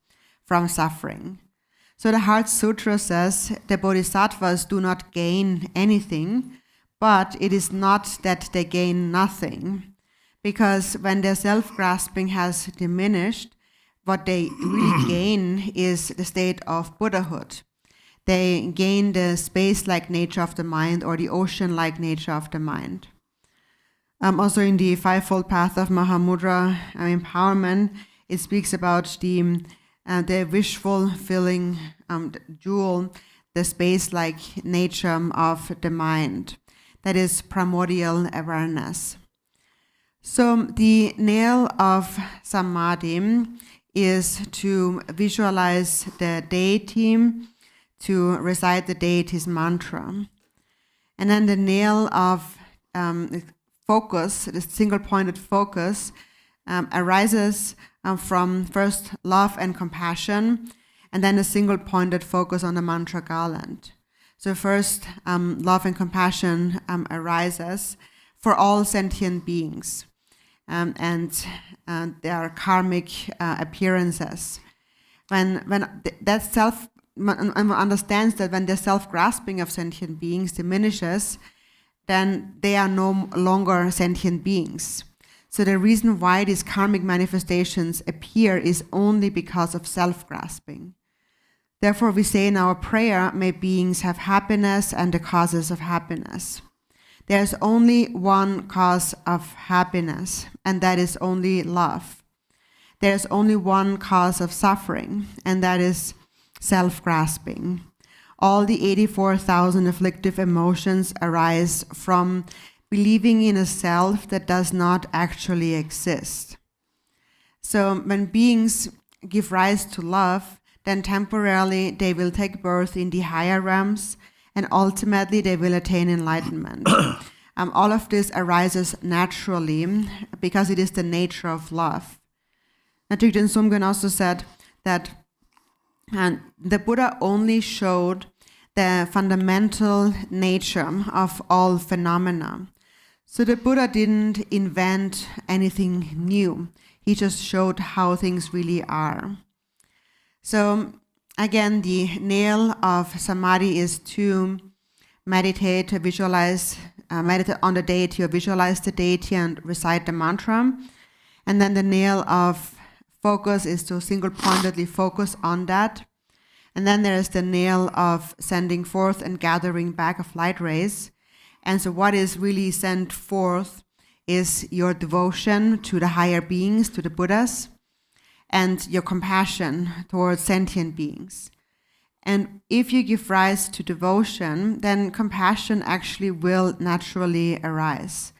from suffering. So the Heart Sutra says the bodhisattvas do not gain anything, but it is not that they gain nothing, because when their self-grasping has diminished, what they really gain is the state of Buddhahood. They gain the space-like nature of the mind, or the ocean-like nature of the mind. Also in the Fivefold Path of Mahamudra Empowerment, it speaks about the wish-fulfilling jewel, the space-like nature of the mind. That is primordial awareness. So the nail of samadhi is to visualize the deity, to recite the deity's mantra. And then the nail of focus, the single-pointed focus, arises from first love and compassion, and then a single-pointed focus on the mantra garland. So first, love and compassion arises for all sentient beings, and their karmic appearances. When that understands that when the self-grasping of sentient beings diminishes, then they are no longer sentient beings. So the reason why these karmic manifestations appear is only because of self-grasping. Therefore, we say in our prayer, may beings have happiness and the causes of happiness. There's only one cause of happiness, and that is only love. There's only one cause of suffering, and that is self-grasping. All the 84,000 afflictive emotions arise from believing in a self that does not actually exist. So when beings give rise to love, then temporarily they will take birth in the higher realms, and ultimately they will attain enlightenment. All of this arises naturally because it is the nature of love. Thigden Sumgön also said that the Buddha only showed the fundamental nature of all phenomena. So the Buddha didn't invent anything new. He just showed how things really are. So again, the nail of samadhi is to meditate, to visualize, meditate on the deity, or visualize the deity and recite the mantra. And then the nail of focus is to single-pointedly focus on that. And then there is the nail of sending forth and gathering back of light rays. And so what is really sent forth is your devotion to the higher beings, to the Buddhas, and your compassion towards sentient beings. And if you give rise to devotion, then compassion actually will naturally arise.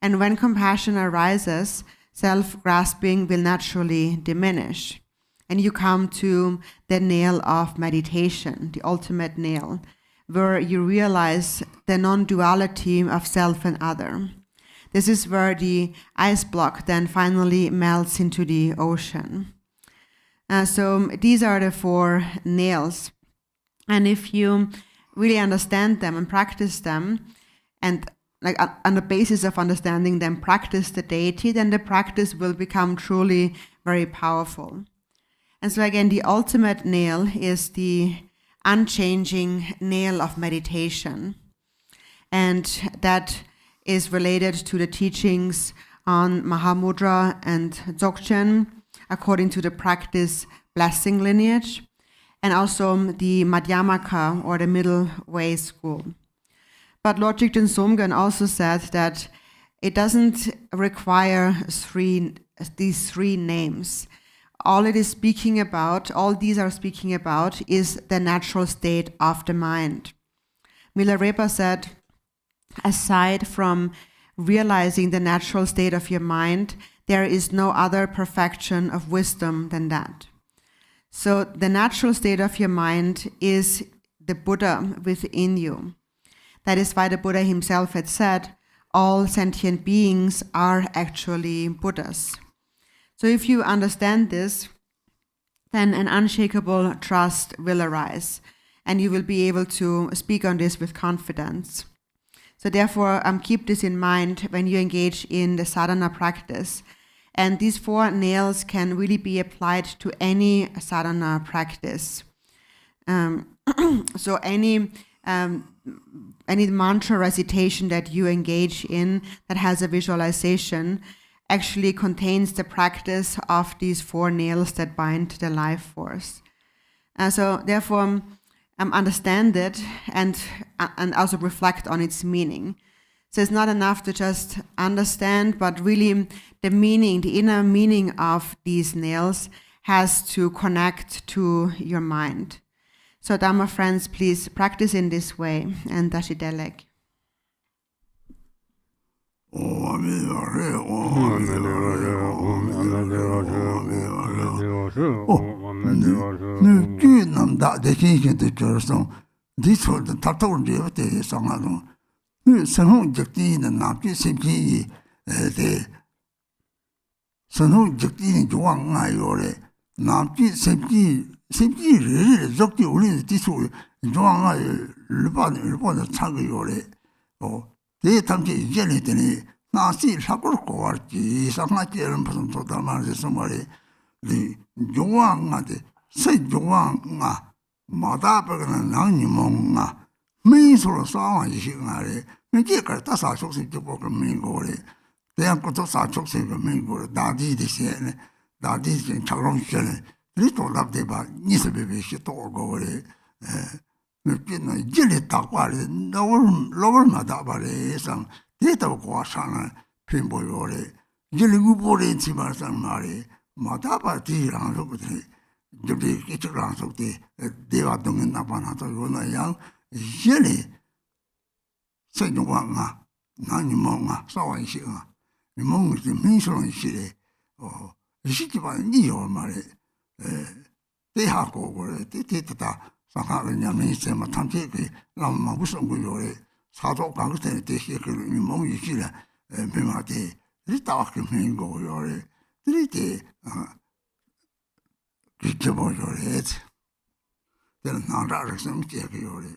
And when compassion arises, self-grasping will naturally diminish. And you come to the nail of meditation, the ultimate nail, where you realize the non-duality of self and other. This is where the ice block then finally melts into the ocean. So these are the 4 nails. And if you really understand them and practice them, and like on the basis of understanding them, practice the deity, then the practice will become truly very powerful. And so again, the ultimate nail is the unchanging nail of meditation. And that is related to the teachings on Mahamudra and Dzogchen, according to the practice blessing lineage, and also the Madhyamaka, or the middle way school. But Lord Jigten Somgen also said that it doesn't require these 3 names. All these are speaking about is the natural state of the mind. Milarepa said, aside from realizing the natural state of your mind, there is no other perfection of wisdom than that. So the natural state of your mind is the Buddha within you. That is why the Buddha himself had said, all sentient beings are actually Buddhas. So if you understand this, then an unshakable trust will arise, and you will be able to speak on this with confidence. So therefore, keep this in mind when you engage in the sadhana practice. And these 4 nails can really be applied to any sadhana practice. So any mantra recitation that you engage in that has a visualization actually contains the practice of these 4 nails that bind the life force. So therefore, understand it and also reflect on its meaning. So it's not enough to just understand, but really the meaning, the inner meaning of these nails has to connect to your mind. So Dhamma friends, please practice in this way, and Dashidelek. nasi sakur kowarchi sanga cheram pasam sodama de somare the jongwa de se jongwa nga mada pagana nang monga me solo sawa yishingare me je kar ta sa chok se jopo ko me gore de an ko to sa chok se ko me gore dadi de se ne dadi se chagrong chene ri to lab de ba ni se be be shi to gore me pino jele ta kwale no mada bare sang Day2 Kwasana Pimboyore, Jiligubo Timasan Mari, Matapa Tiran Sokti, Judy Kitcheran Sokti, Deva Dungan Napanato Yona Yang, Jelly Sejuanga, Nanimonga, Sawan Shinga, the Mong is the Minson Shire, or Shikiba Neo Mari, they have over the Tita, Sahara Minister Matanti, Lama Busanguyore. 사도 강스테 대시를 몸이 지라 배마데 리타와크 민고 요래 리테 기초보 요래 되는 나라를 섬게 요래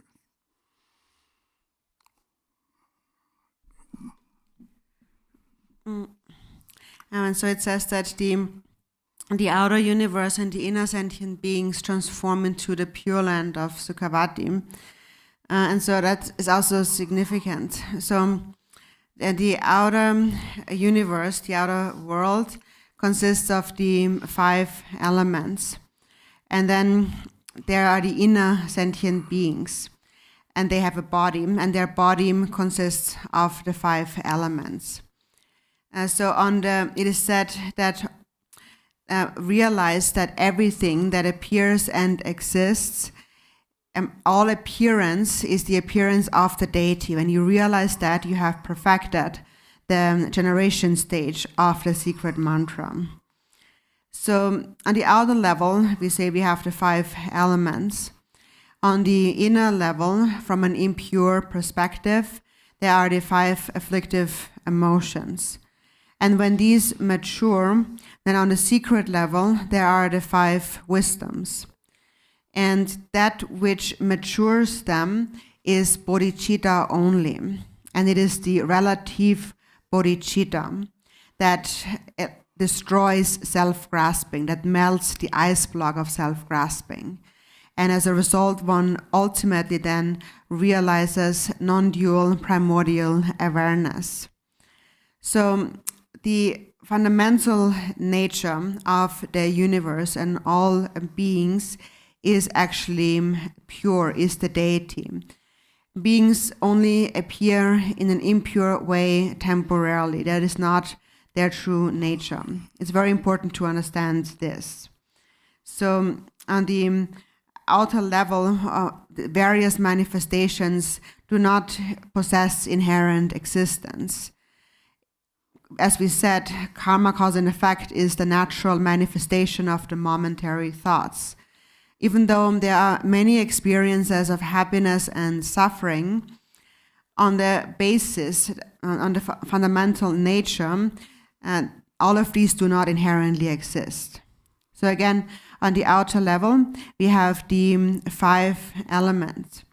And so it says that the outer universe and the inner sentient beings transform into the pure land of Sukhavati. And so that is also significant. So the outer universe, the outer world, consists of the 5 elements. And then there are the inner sentient beings. And they have a body, and their body consists of the 5 elements. It is said that realize that everything that appears and exists, all appearance is the appearance of the deity. When you realize that, you have perfected the generation stage of the secret mantra. So on the outer level, we say we have the 5 elements. On the inner level, from an impure perspective, there are the 5 afflictive emotions. And when these mature, then on the secret level, there are the 5 wisdoms. And that which matures them is bodhicitta only. And it is the relative bodhicitta that destroys self-grasping, that melts the ice block of self-grasping. And as a result, one ultimately then realizes non-dual primordial awareness. So the fundamental nature of the universe and all beings is actually pure, is the deity. Beings only appear in an impure way temporarily. That is not their true nature. It's very important to understand this. So on the outer level, various manifestations do not possess inherent existence. As we said, karma, cause and effect is the natural manifestation of the momentary thoughts. Even though there are many experiences of happiness and suffering, on the basis, on the fundamental nature, all of these do not inherently exist. So again, on the outer level, we have the 5 elements.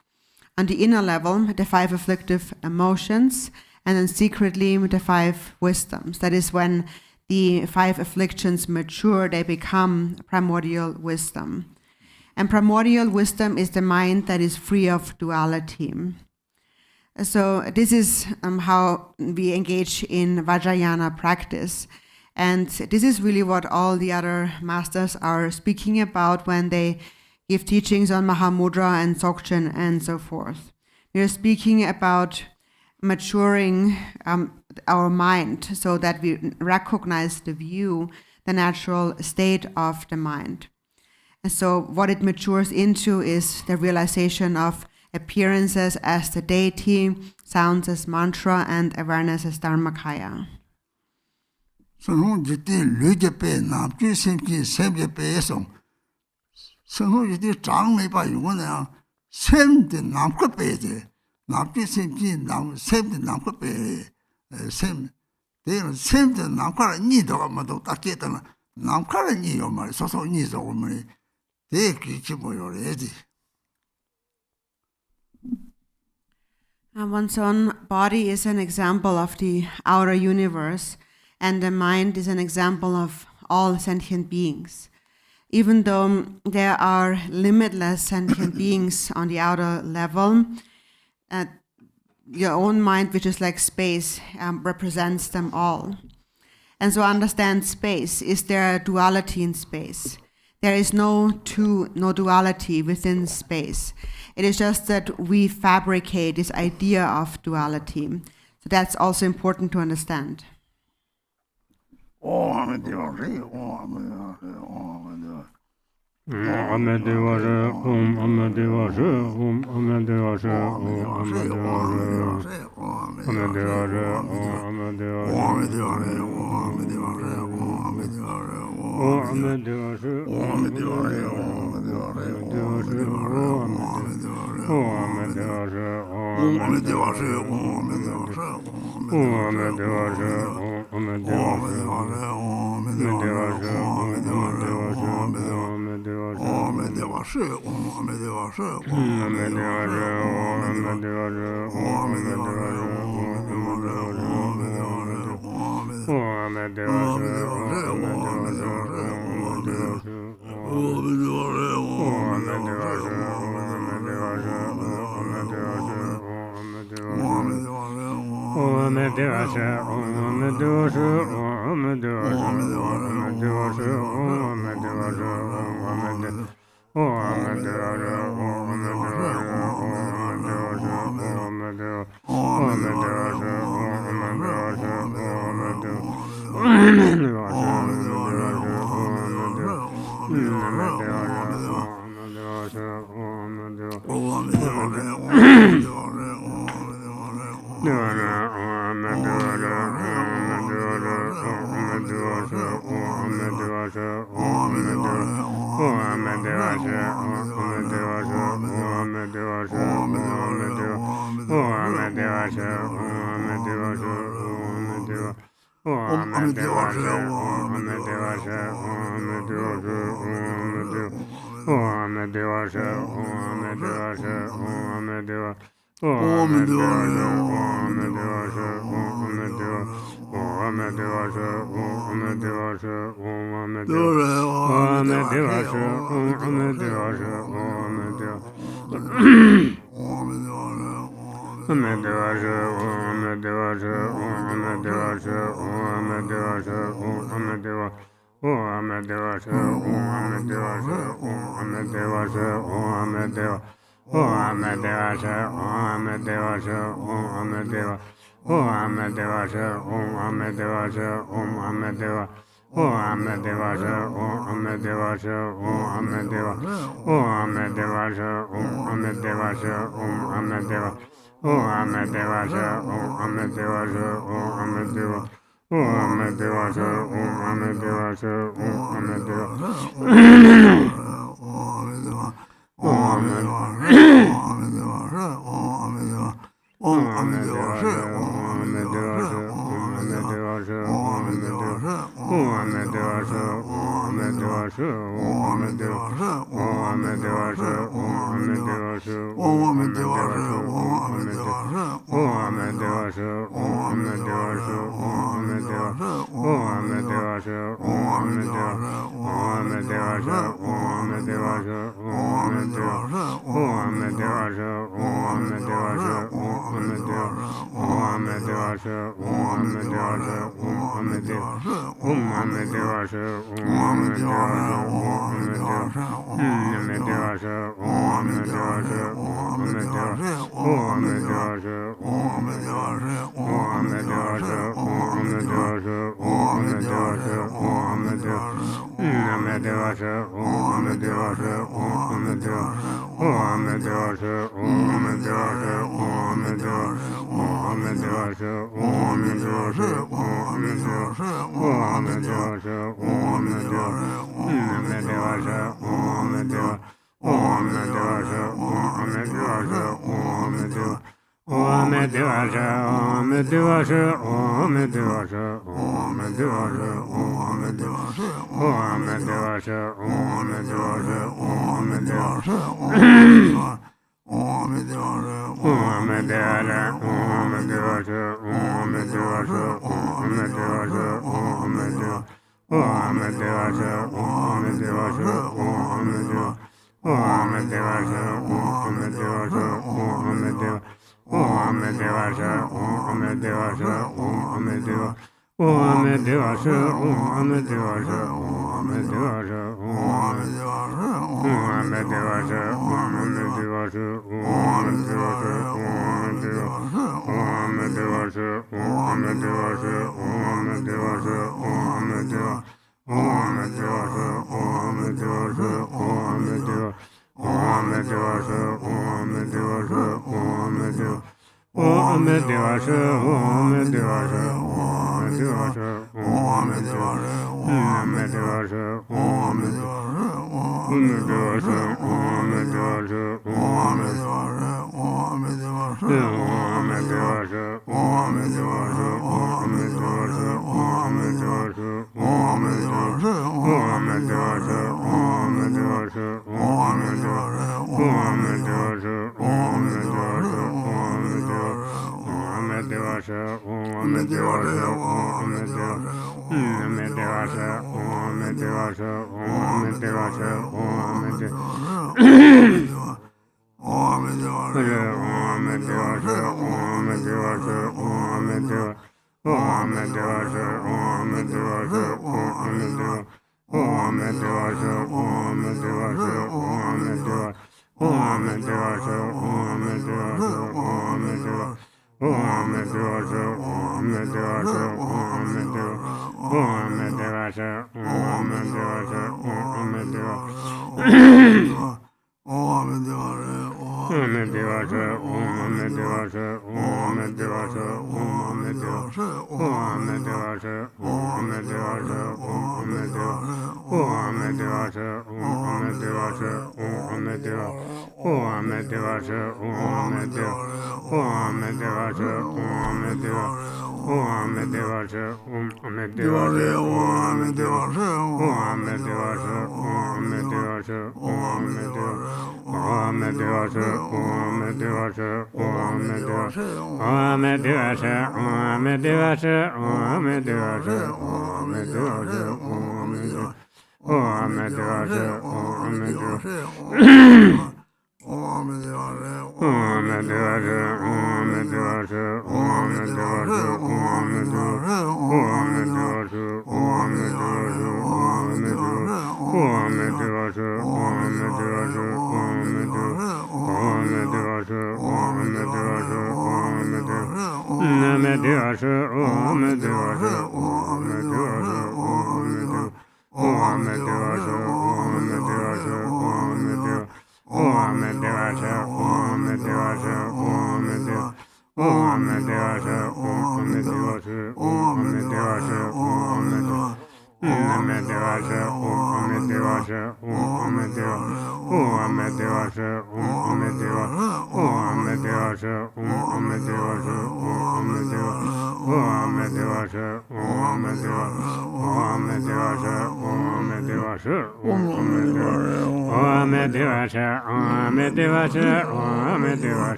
On the inner level, the 5 afflictive emotions, and then secretly the 5 wisdoms. That is when the 5 afflictions mature, they become primordial wisdom. And primordial wisdom is the mind that is free of duality. So this is how we engage in Vajrayana practice. And this is really what all the other masters are speaking about when they give teachings on Mahamudra and Dzogchen and so forth. We are speaking about maturing our mind so that we recognize the view, the natural state of the mind. And so what it matures into is the realization of appearances as the deity, sounds as mantra, and awareness as dharmakaya. So long jiti luje pe nam ju simki semje pe song. So long jiti zhang mei ba yong na sem de nam ko pe de. Nam ju simki nam sem de nam ko pe sem. De sem de nam ka ni do ma do ta ke ta nam ka ni yo ma so so ni zo ma de ki chi mo yo le di. One's own body is an example of the outer universe, and the mind is an example of all sentient beings. Even though there are limitless sentient beings on the outer level, your own mind, which is like space, represents them all. And so understand space. Is there a duality in space? There is no duality within space. It is just that we fabricate this idea of duality. So that's also important to understand.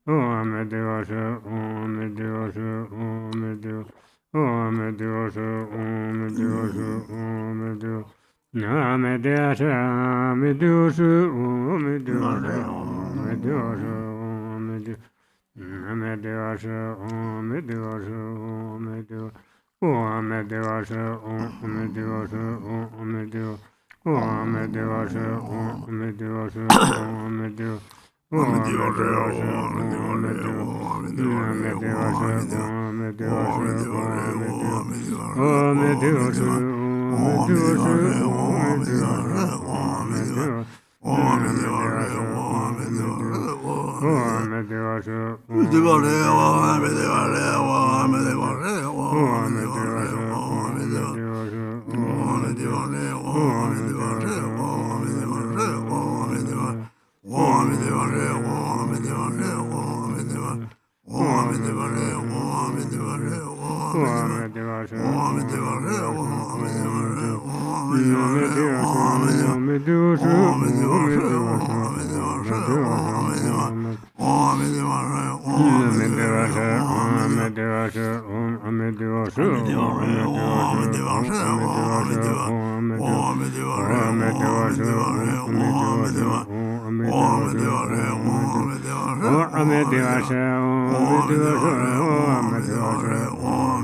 Om Devasha, Om Devasha, Om Devasha, Om Devasha, Om Devasha, Om Devasha. Name Devasha, Om Devasha, Om Devasha, Om Devasha, Om Devasha. Name Devasha, Om Devasha, Om Devasha. Om Devasha, Om Devasha, Om Devasha. Om Devasha, Om Devasha, Om Devasha. Om Devasha, Om Devasha, Om Devasha, Om Devasha, Om Devasha, Om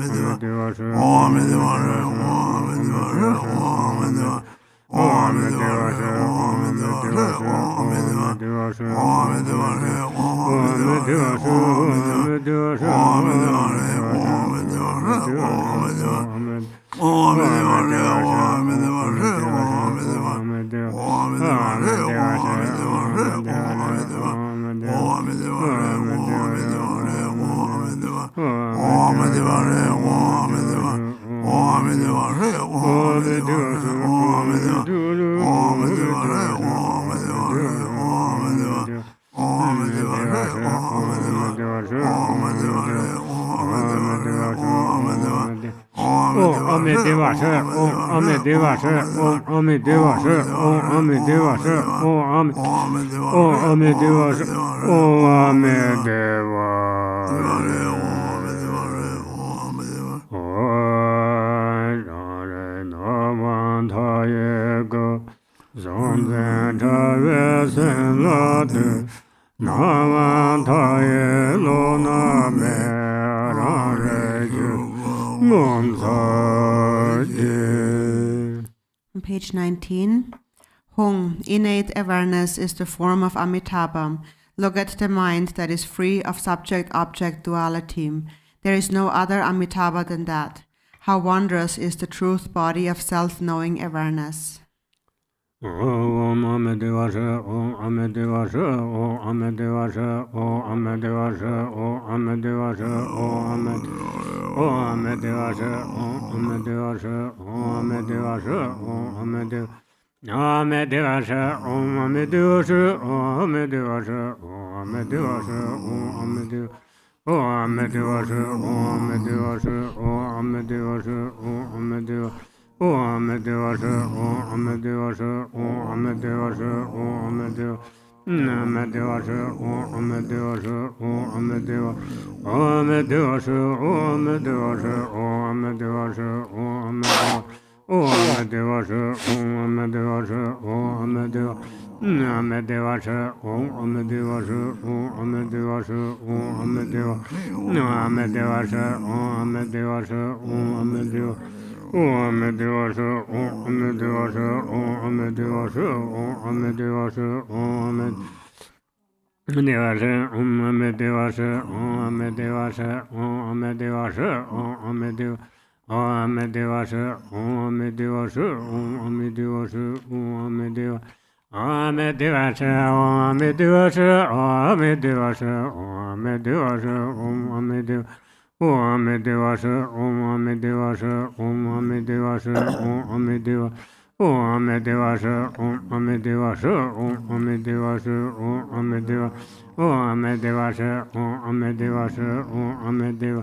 Devasha, On page 19, Hung, innate awareness, is the form of Amitabha. Look at the mind that is free of subject-object duality. There is no other Amitabha than that. How wondrous is the truth body of self-knowing awareness. Om Amadevasha, Om Amadevasha, Om Amadevasha, Om Amadevasha, Om Amadevasha, Om Amadevasha, Om Amadevasha, Om Amadevasha, Om Amadevasha. Amadevasha, Om Amadevasha, Om Amadevasha, Om Amadevasha, Om Amadevasha. Om Amadevasha, Om Amadevasha, Om Amadevasha, Om Amadevasha. Om Amadevasha, Om Amadevasha, Om Amadevasha, Om Amadevasha. Amadevasha, Om Amadevasha, Om Amadevasha. Amadevasha, Om Amadevasha, Om Amadevasha, Om Amadevasha. Om Amadevasha, Om Amadevasha, Om Amadevasha. Amadevasha, Om Amadevasha, Om Amadevasha, Om Amadevasha. Amadevasha, Om Amadevasha, Om Amadevasha. Om Amadevasha, Om Amadevasha, Om Amadevasha, Om Amadevasha, Om Amadevasha, Om Amadevasha, Om Amadevasha, Om Amadevasha, Om Amadevasha. Om Amadevasha, Om Amadevasha, Om Amadevasha, Om Amadevasha. Amadevasha, Om Amadevasha, Om Amadevasha, Om Amadevasha, Om Amadevasha. Om Amadevasha, Om Amadevasha, Om Amadevasha, Om Amadevasha. Om Amadevasha, Om Amadevasha, Om Amadevasha, Om Amadevasha. Om Amadevasha, Om Amadevasha, Om Amadevasha.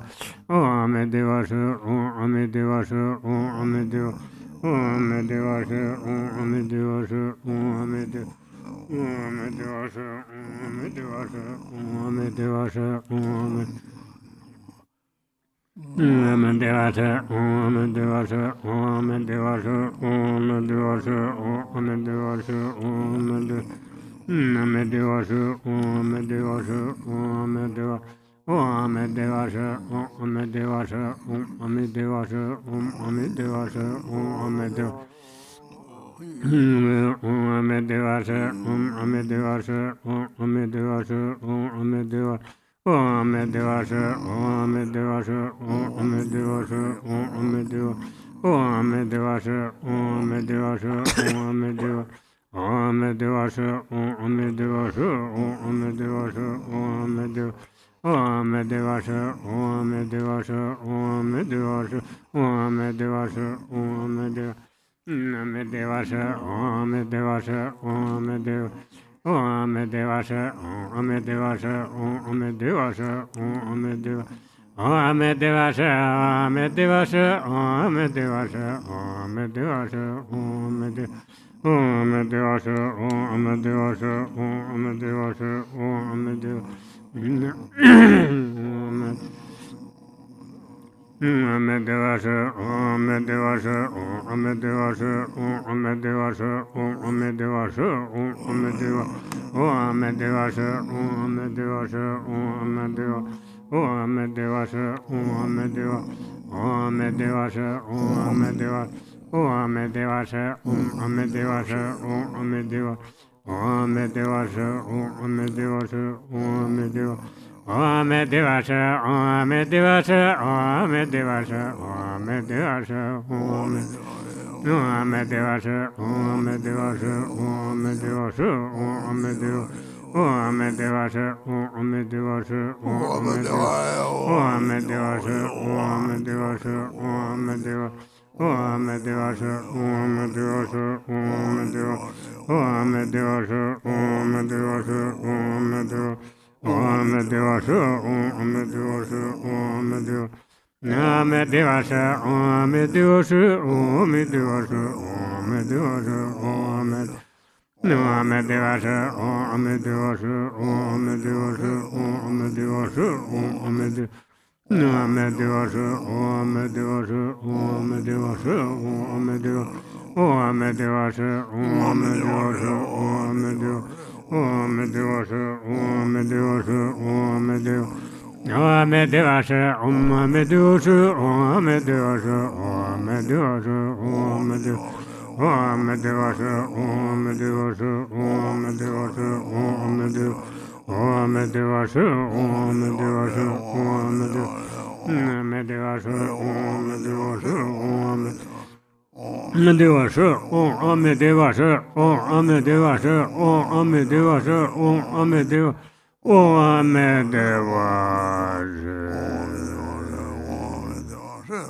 Om Amadevasha, Om Amadevasha, Om Amadevasha. Om Amadevasha, Om Amadevasha, Om Amadevasha.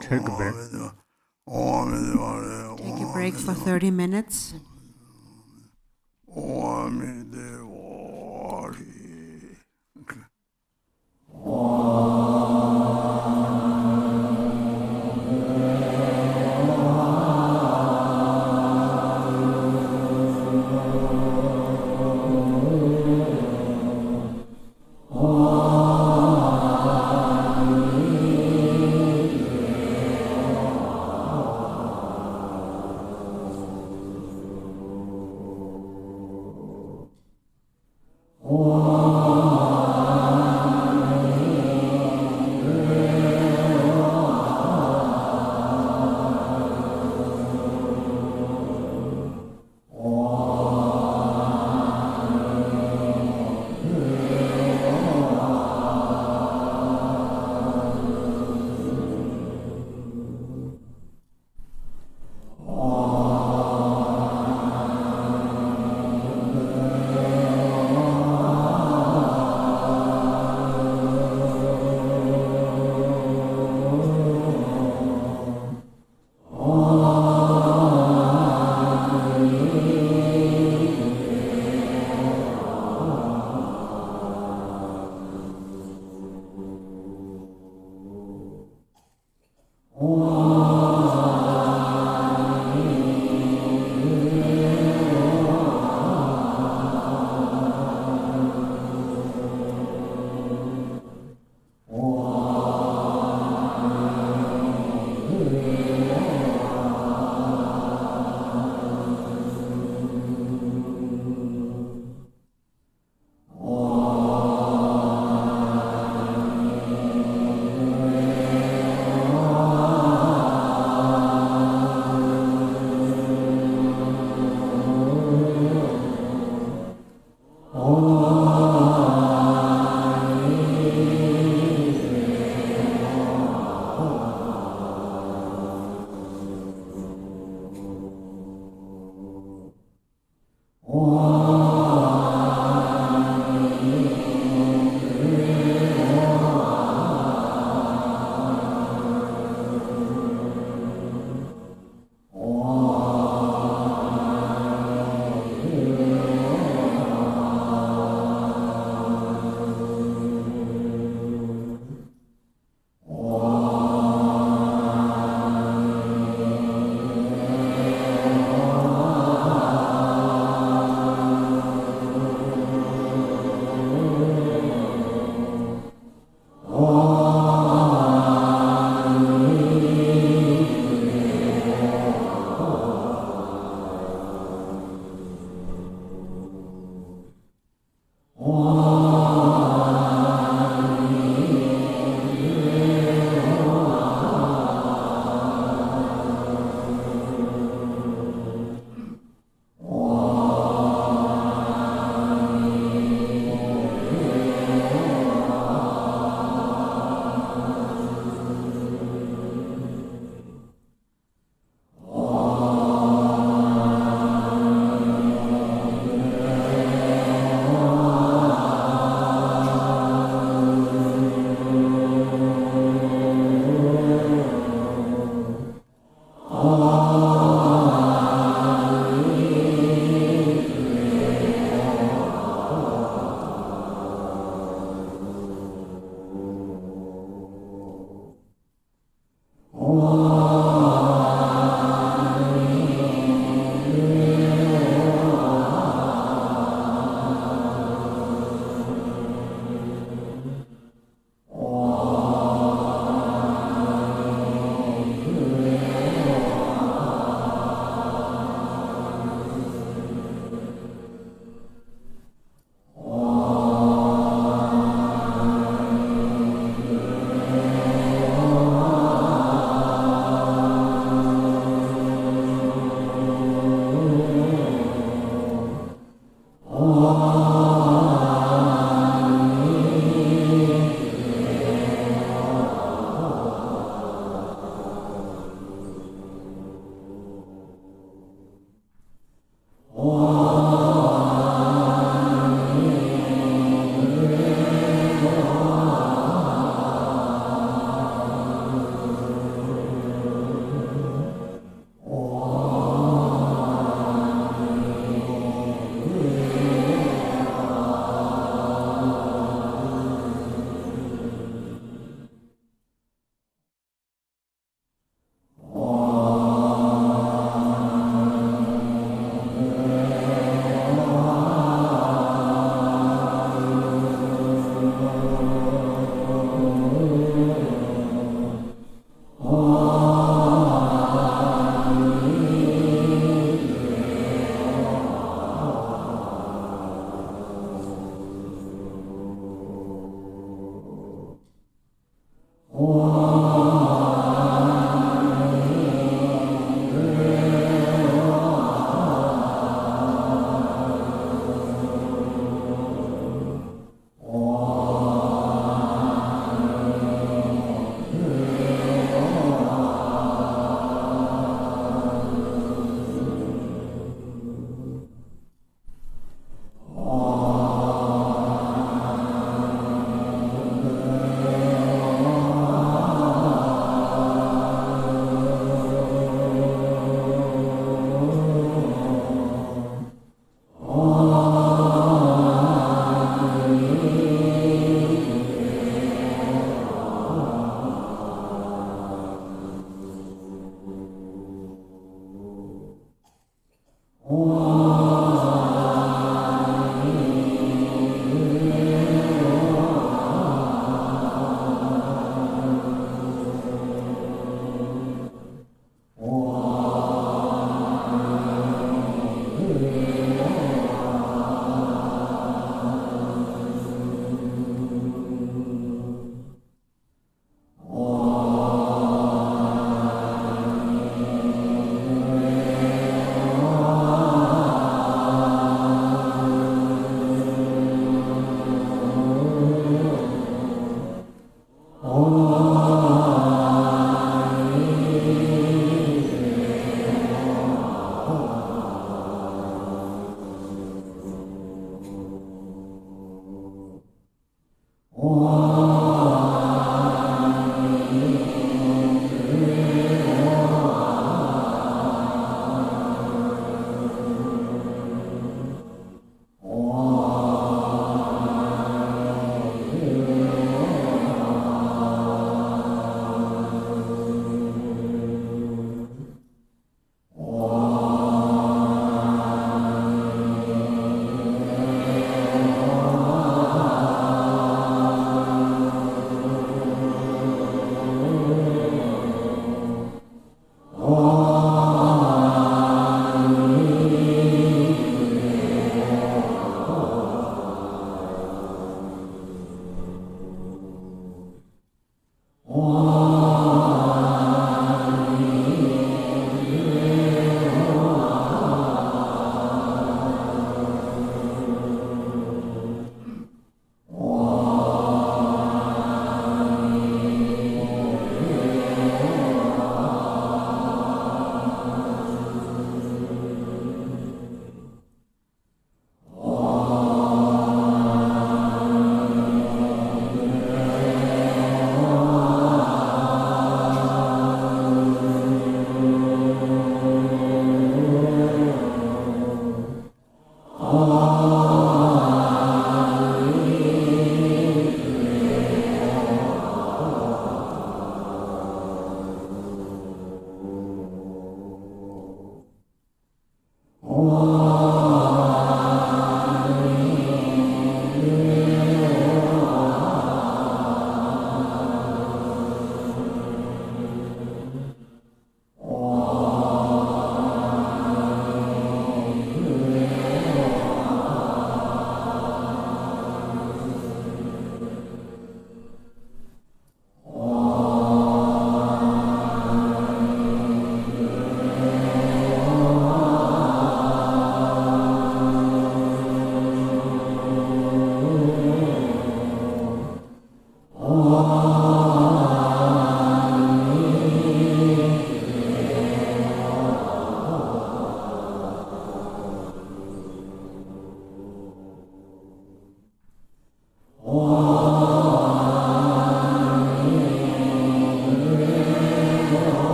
Take a break. Take a break for 30 minutes.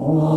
Om